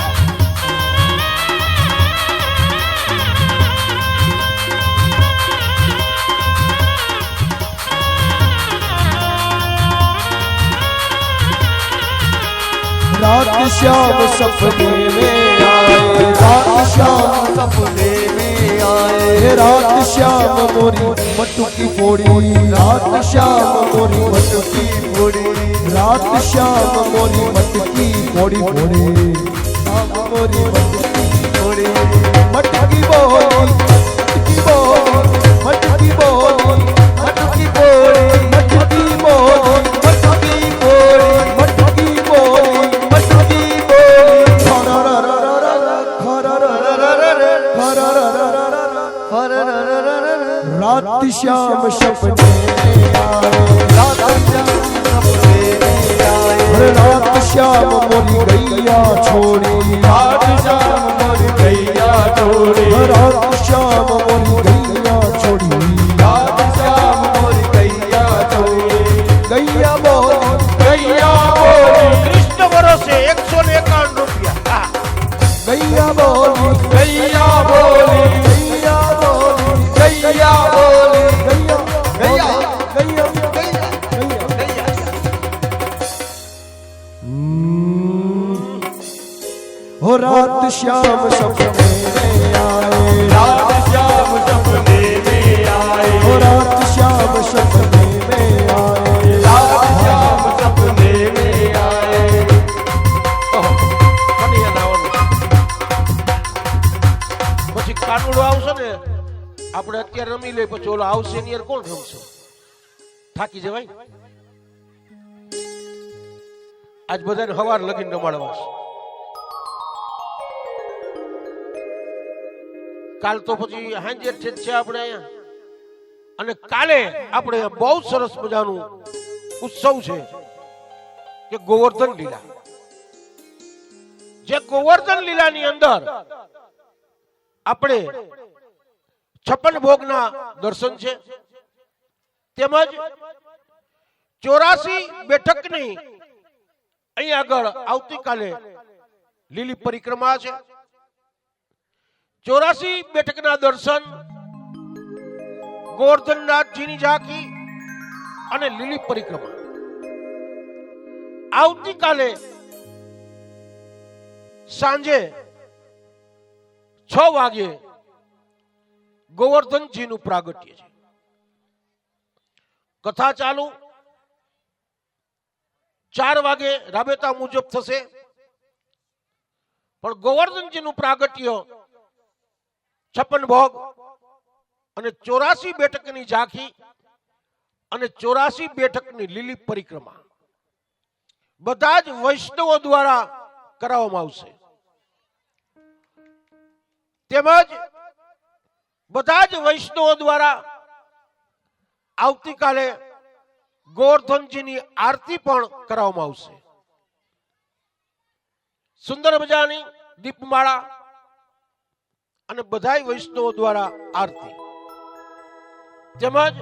C: रात श्याम सपने में आए रात श्याम
D: सपने में आए
C: रात श्याम मोरी मटकी फोड़ी रात श्याम मोरी मटकी
D: फोड़ी
C: रात श्याम मोरी मटकी फोड़ी फोड़ी श्याम मोरी मटकी
D: फोड़ी
C: मटकी बोली मटकी बोली मटकी बोली
D: मटकी फोड़ी
C: मटकी बोली
D: मटकी फोड़ी
C: मटकी बोली
D: मटकी फोड़ी
C: रात श्याम सपने में आए रात श्याम मोरी गैया छोड़ी
B: रात श्याम मोरी गैया छोड़ी
C: रात श्याम मोरी गैया छोड़ी
B: रात श्याम मोरी गैया छोड़ी
C: गैया बोली
B: गैया बोली
A: कृष्ण भरोसे 151 રૂપિયા
C: गैया बोली
B: गैया बोली
C: गैया बोली
B: गैया बोली
C: गैया गैया गैया हो रात श्याम सपने में आए
B: रात श्याम सपने में आए
C: हो रात श्याम सपने में आए
B: रात श्याम सपने में आए
A: પછી કાનુડો આવશે ને આપણે અત્યારે રમી લઈએ પછી ઓલો હાઉસ સિનિયર કોણ રમશે થાકી જવાય આજ બધાને હવાર લગીને રમાડવા છે કાલ તો પછી હાંજે છે આપણે અહીંયા અને કાલે આપણે બહુ સરસ મજાનું ઉત્સવ છે કે ગોવર્ધન લીલા જે ગોવર્ધન લીલાની અંદર આપણે 56 ભોગના દર્શન છે તેમજ 84 બેઠકની અહીં આગળ આવતીકાલે લીલી પરિક્રમા છે 84 બેઠકના દર્શન ગોવર્ધનનાથજીની ઝાંખી અને લીલી પરિક્રમા આવતીકાલે સાંજે 6 વાગે ગોવર્ધનજીનું પ્રાગટ્ય છે કથા ચાલુ 4 વાગે રાબેતા મુજબ થશે પણ ગોવર્ધનજીનું પ્રાગટ્ય 56 ભોગ અને 84 બેઠકની ઝાંખી અને 84 બેઠકની લીલી પરિક્રમા બધા જ વૈષ્ણવો દ્વારા કરાવવામાં આવશે તેમજ બધા જ વૈષ્ણવો દ્વારા આવતીકાલે ગોવર્ધનજીની આરતી પણ કરાવવામાં આવશે સુંદર મજાની દીપમાળા અને બધાય વૈષ્ણવો દ્વારા આરતી તેમજ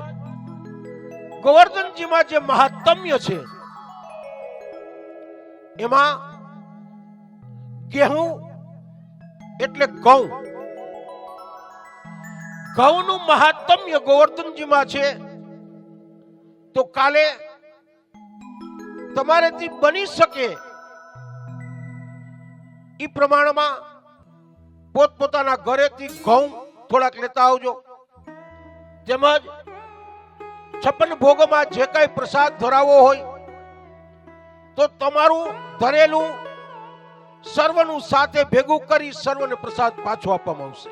A: ગોવર્ધનજીમાં જે મહાત્મ્ય છે એમાં ગેહું એટલે ઘઉં ઘઉંનું મહાત્મ્ય ગોવર્ધનજીમાં છે તો કાલે તમારેથી બની શકે એ પ્રમાણમાં પોતપોતાના ઘરેથી ઘઉં થોડાક લેતા આવજો. તેમજ 56 ભોગમાં જે કઈ પ્રસાદ ધરાવવો હોય તો તમારું ધરેલું સર્વનું સાથે ભેગું કરી સર્વને પ્રસાદ પાછો આપવામાં આવશે.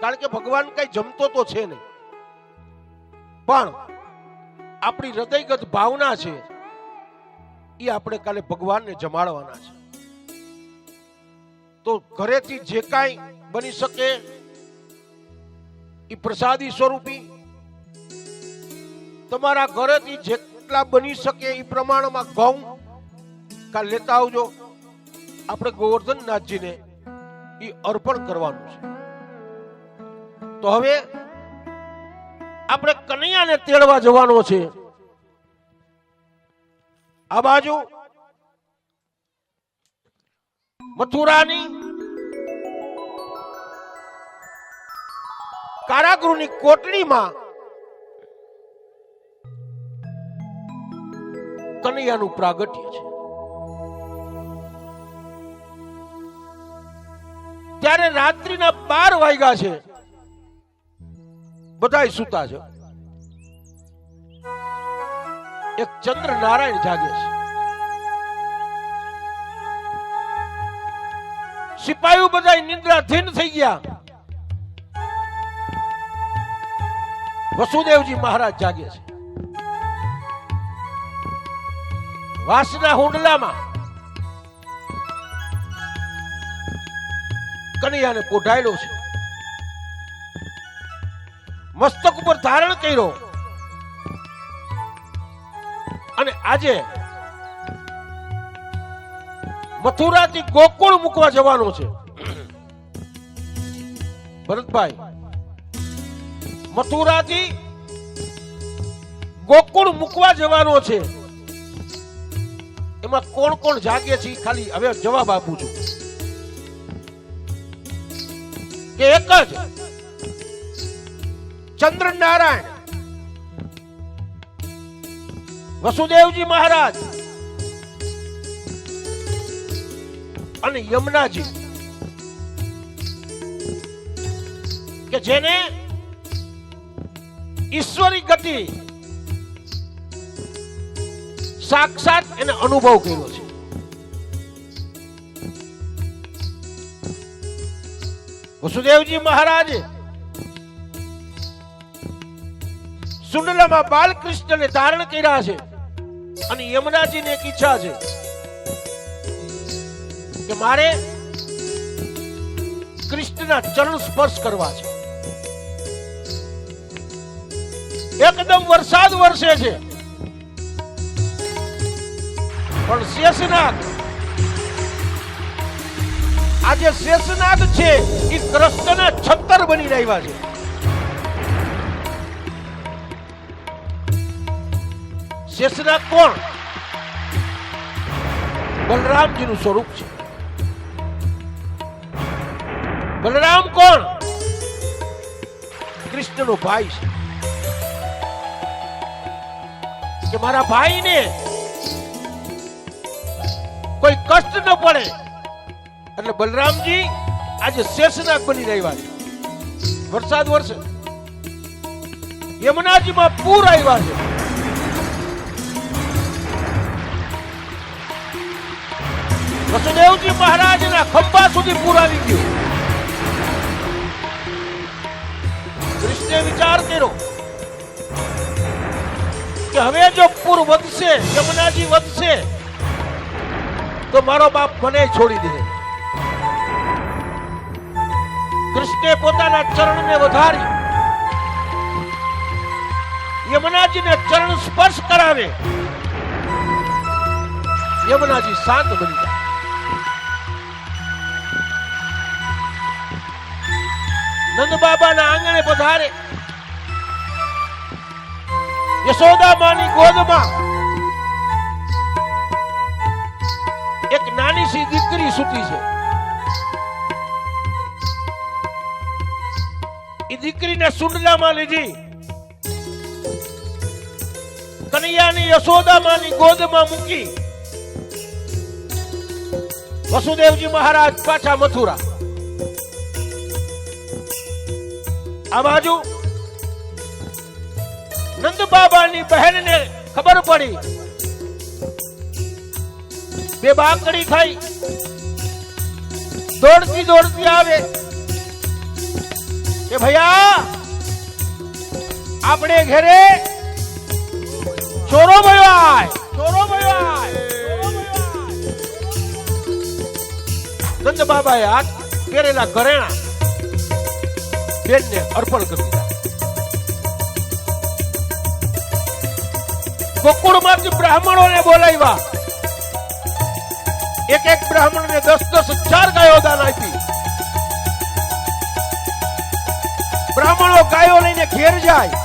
A: કારણ કે ભગવાન કઈ જમતો તો છે નહીં, પણ આપણી હૃદયગત ભાવના છે એ આપણે કાલે ભગવાનને જમાડવાના છે. તો ઘરેથી જે કાંઈ બની શકે એ પ્રસાદી સ્વરૂપી, તમારા ઘરેથી જેટલા બની શકે એ પ્રમાણમાં ઘઉં કાલ લેતા આવજો. આપણે ગોવર્ધનનાથજીને એ અર્પણ કરવાનું છે. તો હવે આપણે કનૈયાને તેડવા જવાનો છે. આ બાજુ મથુરાની કારાગૃહની કોટડીમાં કનૈયાનું પ્રાગટ્ય છે. ત્યારે રાત્રિના 12 વાગ્યા છે. બધા સૂતા છે. એક ચંદ્ર નારાયણ જાગે છે. સિપાહીઓ બધા નિંદ્રાધીન થઈ ગયા. વસુદેવજી મહારાજ જાગે છે. વાસના હુંડલામાં કનૈયાને પોઢાયેલો છે. મસ્તક ઉપર ધારણ કર્યો અને આજે મથુરાથી ગોકુળ મૂકવા જવાનું છે. ભરતભાઈ, મથુરાથી ગોકુળ મૂકવા જવાનો છે. એમાં કોણ કોણ જાગે છે ખાલી હવે જવાબ આપું છું કે એક જ ચંદ્ર નારાયણ, વસુદેવજી મહારાજ અને યમુનાજી, કે જેને ઈશ્વરી ગતિ સાક્ષાત એને અનુભવ કર્યો છે. વસુદેવજી મહારાજે સુંડલામાં બાલકૃષ્ણને ધારણ કર્યા છે અને યમુનાજીને એક ઈચ્છા છે કે મારે કૃષ્ણના ચરણ સ્પર્શ કરવા છે. એકદમ વરસાદ વરસે છે, પણ શેષનાગ, આજે શેષનાગ છે એ કૃષ્ણના છત્તર બનીને આવ્યા છે. શેષનાગ કોણ? બલરામજીનું સ્વરૂપ છે. બલરામ કોણ? કૃષ્ણનો ભાઈ છે. કે મારા ભાઈને કોઈ કષ્ટ ન પડે એટલે બલરામજી આજે શેષનાગ બની રહ્યા છે. વરસાદ વરસે, યમુનાજીમાં પૂર આવ્યા છે. વસુદેવજી મહારાજના ખંભા સુધી પૂર આવી ગયું. કૃષ્ણે વિચાર કર્યો કે હવે જો પૂર વધશે, યમુનાજી વધશે તો મારો બાપ મને છોડી દે. કૃષ્ણે પોતાના ચરણને વધારી યમુનાજીને ચરણ સ્પર્શ કરાવે. યમુનાજી શાંત બની જાય. નંદ બાબાના આંગણે પધારે. યશોદા માની ગોદમાં એક નાની સી દીકરી સૂતી છે. એ દીકરીને સુંડલામાં લીધી કનૈયાની યશોદામાની ગોદમાં મૂકી વસુદેવજી મહારાજ પાછા મથુરા. આ બાજુ નંદ બાબાની બહેનને ખબર પડી, બે બાકડી થઈ દોડતી દોડતી આવે કે ભૈયા આપણે ઘરે ચોરો ભયો આય, ચોરો ભયો આય. નંદ બાબાએ હાથ પહેરેલા ઘરેણા બેનને અર્પણ કરી દીધા. ગોકુળમાંથી બ્રાહ્મણોને બોલાવ્યા. એક એક બ્રાહ્મણને 10,000 ગાયો દાન આપી. બ્રાહ્મણો ગાયો લઈને ઘેર જાય.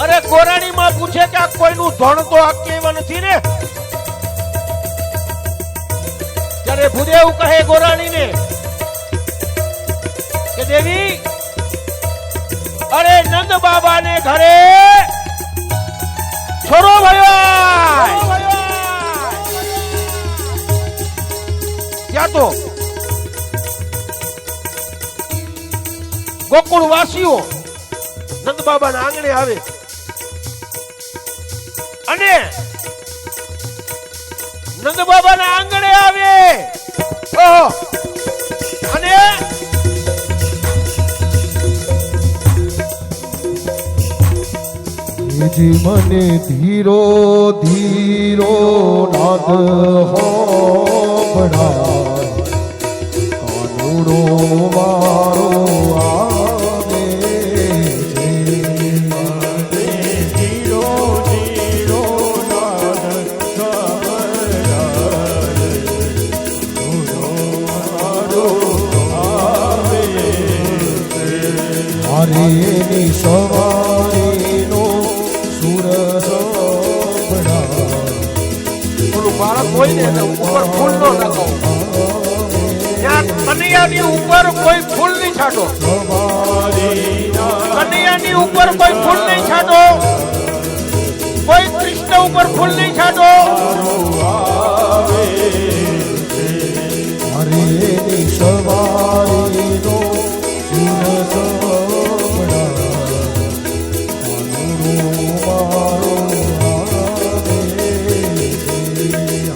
A: અરે ગોરાણી માં પૂછે કે આ કોઈનું ધણ તો આ કેવા નથી ને? ત્યારે ભૂદેવ કહે ગોરાણીને કે દેવી, અરે નંદ બાબાને ઘરે છોરો ભયો. ત્યાં તો ગોકુળ વાસીઓ નંદ બાબાના આંગણે આવે અને નંદ બાબાના આંગણે આવે અને
C: જી મને ધીરો ધીરો નાદ હોબળાય, કાનુડો મારો આવે છે.
B: ધીરો ધીરો નાદ સંભળાય, કાનુડો આવે છે.
C: મારે ની સવારીનો સુર સંભળાય,
A: ઓલું બાળક હોય ને એને ઉપર ફૂલ નો નાખો. ત્યાં કનૈયાની ઉપર કોઈ ફૂલ નહીં છાંટો. કનૈયાની ઉપર કોઈ ફૂલ નહીં છાંટો. કોઈ કૃષ્ણ ઉપર ફૂલ નહીં છાંટો.
C: મારે ની સવારીનો સુર સંભળાય, કાનુડો મારો આવે છે.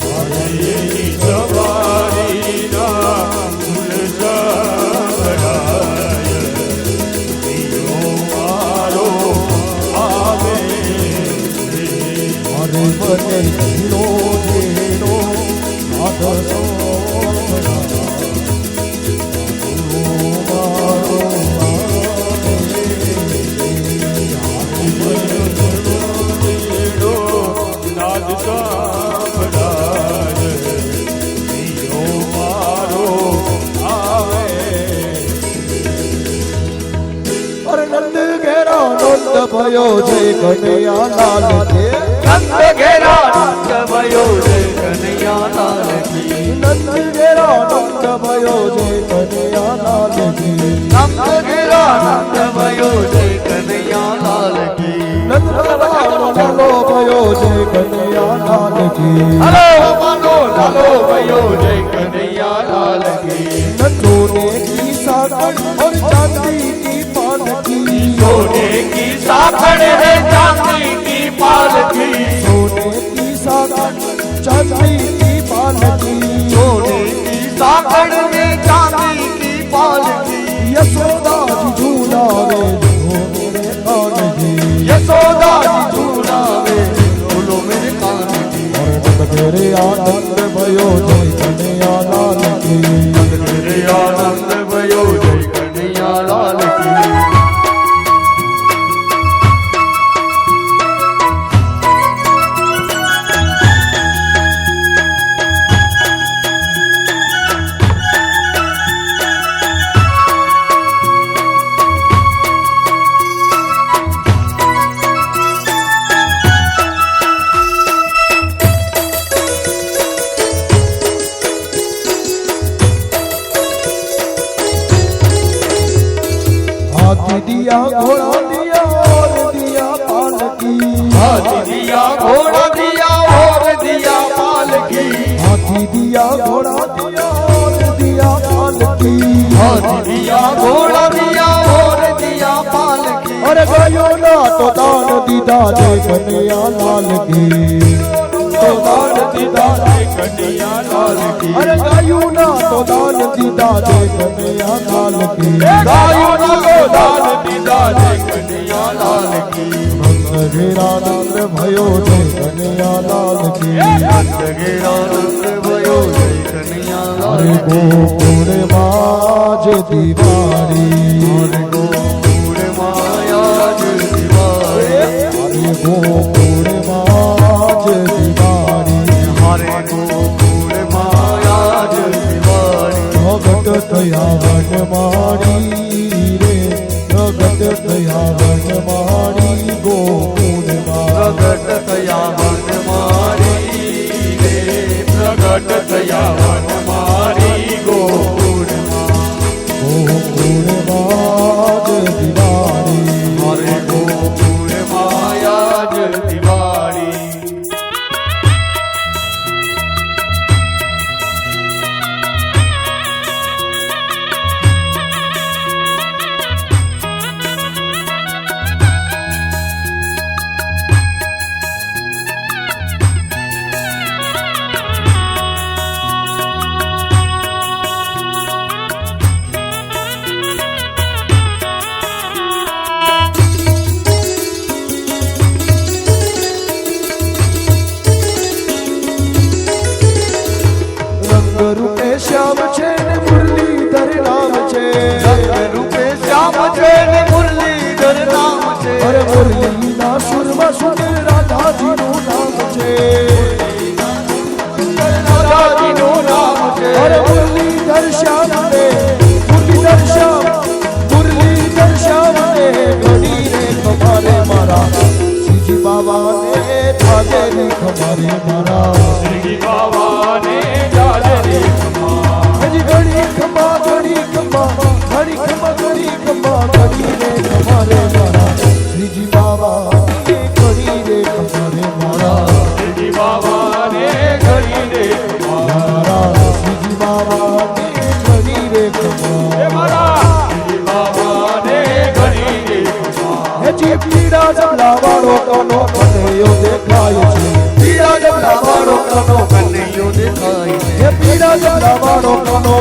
B: હરેની સવારીના ફૂલ સંભળાય, દીવો મારો આવે છે.
C: મારે મને ધીરો ધીરો નાદ સંભળાય, કાનુડો મારો આવે છે.
B: નાદ સંભળાય, દીવો મારો આવે.
C: અરે નંદ ઘેરા નંદ ભયો જય કનૈયા લાલ કે.
D: નંદ ઘેરા નંદ ભયો જય કનૈયા લાલ કી.
C: નંદ ઘેરા નંદ ભયો જય કનૈયા લાલ કી.
D: નંદ ઘેરા નંદ ભયો જય કનૈયા લાલ કી.
C: નંદ લાલો ભયો જય કનૈયા લાલ કી.
D: હલો માનો લાલો ભયો જય કનૈયા લાલ કી.
C: नंदों ने की साकड़ और चांदी की पालकी,
D: सोने की साकड़ है चांदी की पालकी.
C: सोने की साकड़ चांदी की पालकी,
D: सोने की साकड़ में चांदी की पालकी.
C: यशोदा जी झूलावे झूलो मेरे कान की.
D: यशोदा जी झूलावे झूलो मेरे कान की.
C: और नंद तेरे आनंद भयो जय कन्हैया लाल की.
D: तेरे आनंद भयो जय कन्हैया लाल की.
C: हाथी दिया घोड़ा दिया और दिया पालकी.
B: हाथी दिया घोड़ा दिया और दिया पालकी
C: हाथी दिया घोड़ा दिया और दिया पालकी
B: हाथी दिया घोड़ा दिया और दिया पालकी
C: अरे गायो ना तो दान दीदा दे कन्हैया लाल की
B: तो दान दीदा दे कन्हैया लाल की
C: अरे गायो ना तो दान दीदा दे कन्हैया लाल की
B: गायो ना तो दान दीदा दे कन्हैया लाल की
C: घेरानंद भयो जय कन्हैया लाल की
D: घेरानंद भयो जय कन्हैया लाल
C: अरे गोकुल माज दीवारी
D: अरे गोकुल मायाज दीवारी
C: अरे गोकुल माज दीवारी
D: हरे गोकुल मायाज दीवारी
C: भगत तया वनमारी रे भगत तया वनमारी गोकुल
D: प्रगट कया वनमारी रे
B: प्रगट दया वन मारी गोकुल
C: गोकुल माज दीवारी
D: हरे गोकुल मायाज दीवारी
C: રંગ રૂપે શ્યામ છે ને મુરલીધર નામ છે
D: રંગ રૂપે શ્યામ છે ને મુરલીધર નામ છે
C: અરે મુરલીના સુરમાં સુંદર રાધાજીનું નામ છે
D: રાધાજીનું નામ છે
C: અરે મુરલીધર શ્યામ ને મુરલીધર શ્યામ ને ઘડી રે ખમારે મારા શ્રીજી બાબાને થાજેરી ખમારે મારા
B: શ્રી બાબા ને જાજરી
C: હજી ઘડી ખમા ઘડી ખમા ઘડી ખમા ઘડી ખમા ઘડી રે ખમારે મારા શ્રીજી બાબા ઘડી રે ખમારે મારા
B: શ્રી બાબા ને ઘડી રે
C: મારા શ્રીજી બાબા ઘડી રે ખમા
B: મારા શ્રી બાબા ને ઘડી રે
C: હજી પીડા જમલા વાળો કોનો કનૈયો દેખાય છે
D: પીડા જમલા વાળો કોનો કનૈયો દેખાય છે
C: હે પીડા જમલા વાળો કોનો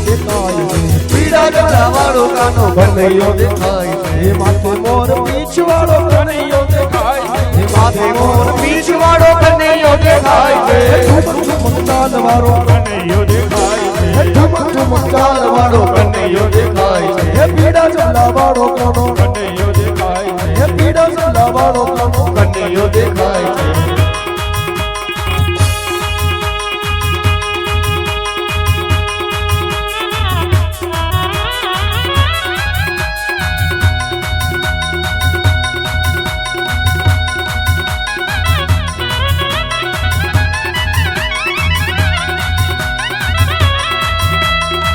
C: દેખાય છે
D: પીડા જમલા વાળો કાનો કનૈયો દેખાય છે
C: હે માથે મોર પીછ વાળો કનૈયો દેખાય છે
D: હે માથે મોર પીછ વાળો કનૈયો દેખાય છે
C: ઠુમક ઠુમક તાલ વાળો
B: કનૈયો દેખાય છે
C: ઠુમક ઠુમક તાલ વાળો
D: કનૈયો દેખાય છે
C: હે પીડા જમલા વાળો કોનો
B: કનૈયો દેખાય છે
C: હે પીડા જમલા વાળો કોનો
D: કનૈયો દેખાય છે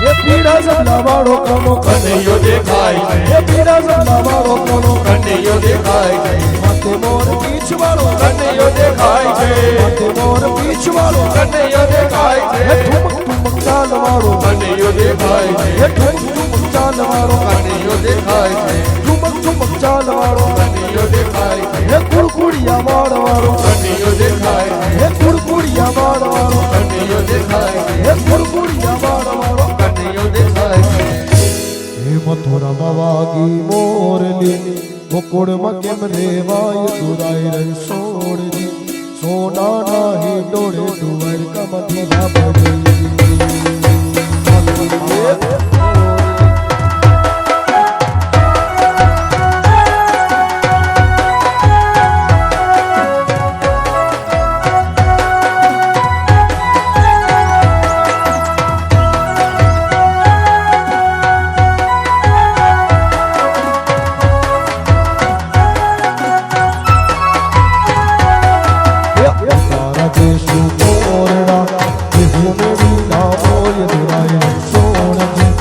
C: હે પીડા જમલા વાળો કોનો
B: કનૈયો દેખાય છે
C: હે પીડા જમલા વાળો કોનો
B: કનૈયો દેખાય છે
C: માથે મોર પીછ વાળો
B: કનૈયો દેખાય છે
C: માથે મોર પીછ વાળો
B: કનૈયો દેખાય
C: હે
B: છે
C: ઠુમક ઠુમક તાલ વાળો
B: કનૈયો દેખાય છે
C: હે ઠુમક ઠુમક તાલ વાળો
D: કનૈયો દેખાય છે
C: ઠુમક ઠુમક ચાલ વાળો
B: કનૈયો દેખાય છે
C: હે કુડકુડિયા વાળ વાળો
B: કનૈયો દેખાય છે
C: હે કુડકુડિયા વાળ વાળો
B: કનૈયો દેખાય છે
C: હે કુડકુડિયા વાળ વાળો
D: કનૈયો દેખાય છે
C: હે મથુરામાં વાગી મોરલી ગોકુળમાં કેમ રેવાય દુરાય રે સોડની સોનાના હિંડોળે દ્વારકામાંથી વાપરી તારા દેશુ મોરડા દેહુ મેરી ના બોય દુરાય સોણજી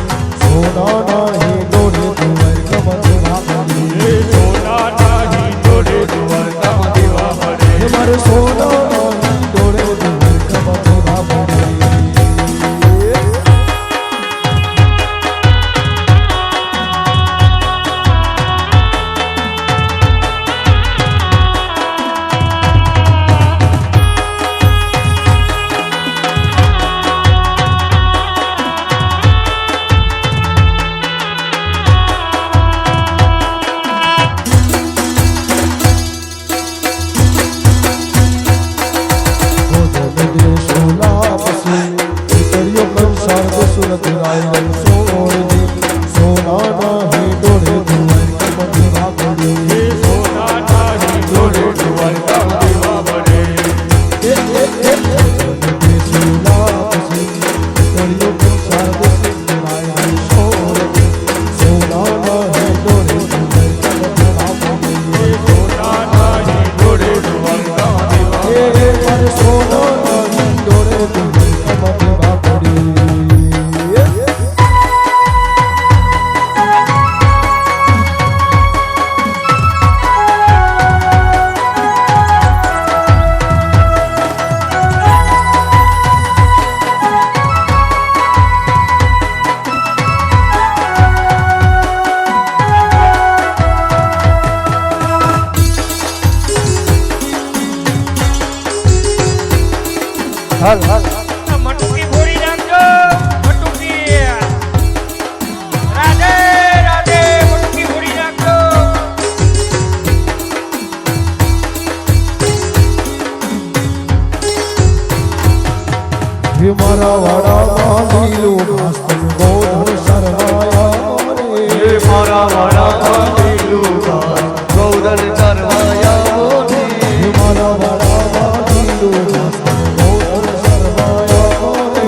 C: વાડામાં લીલું ઘાસ તમે ગોધન સરવાયા રે
D: મારા વાડામાં લીલું ઘાસ ગોધન ચરવાયા રે
C: મારા વાડામાં લીલું ઘાસ તમે ગોધન સરવાયા રે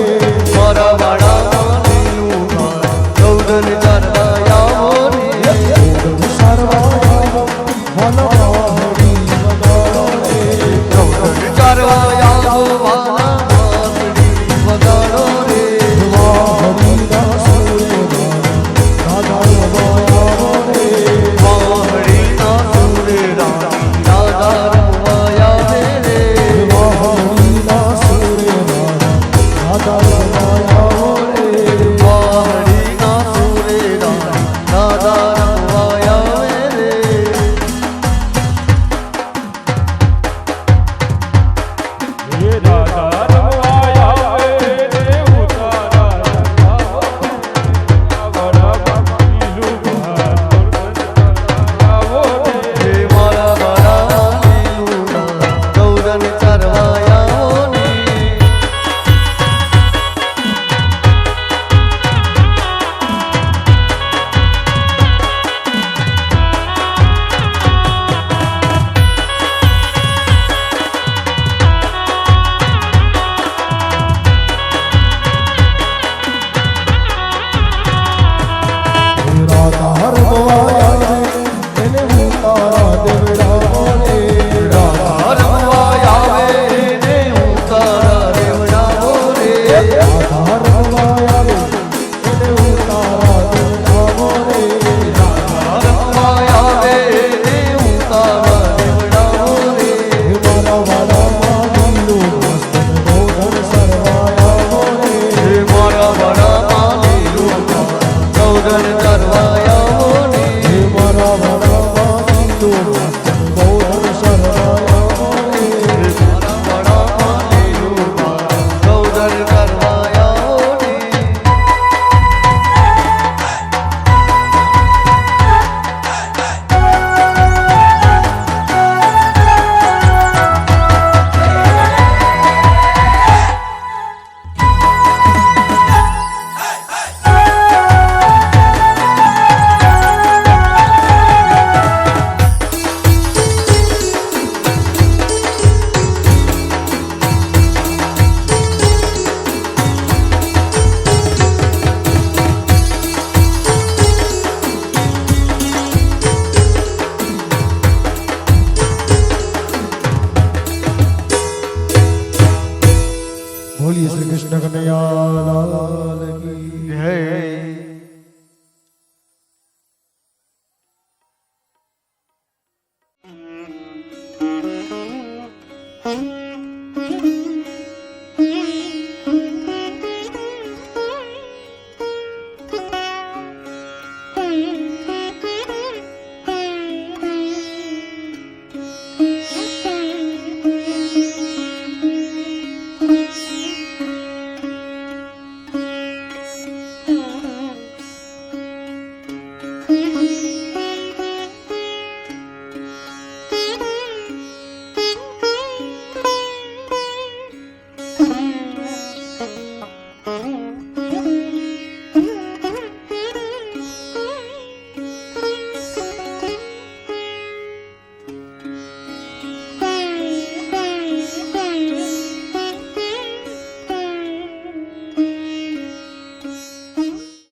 D: મારા વાડામાં લીલું ઘાસ ગોધન ચરવાયા રે
C: ગોધન સરવાયા વાલા હરી વગાડો રે
D: ગોધન ચરવાયા વાલા વગાડો રે
C: હરિના સુરે દાદા વગાડો રે
D: હરિના સુરે દાદા રમવાયા રે
C: હરિના સુરે દાદા વગાડો રે
D: હરિના સુરે દાદા રમવાયા રે
E: હે દાદા રમવાયા રે ઉતારા વડામાં લીલું ઘાસ આવો
D: હે મારા વાડા લીલું ગૌરન ચરવાયા ને
C: રાધા હરવાયા રે એને હું તારા દેવડા રે રાધા
D: રમવાયા રે ને ઉતારા રેવડાવો રે
C: રાધા હરવાયા રે એને હું તારા દેવડા રે
D: રમવાયા રે ને ઉતારા રેવડાવો રે
C: મારા વાડામાં લીલું ઘાસ તમે ગોધન સરવાયા રે
D: હે મારા વાડામાં લીલું ગૌરન ચરવાયા ને
C: મારા વાડામાં લીલું ઘાસ તમે ગોધન સરવાયા રે
D: મારા વાડામાં લીલું ગૌરન ચરવાયા ને
C: બોલીએ શ્રી કૃષ્ણ કનૈયા લાલ કી
D: જય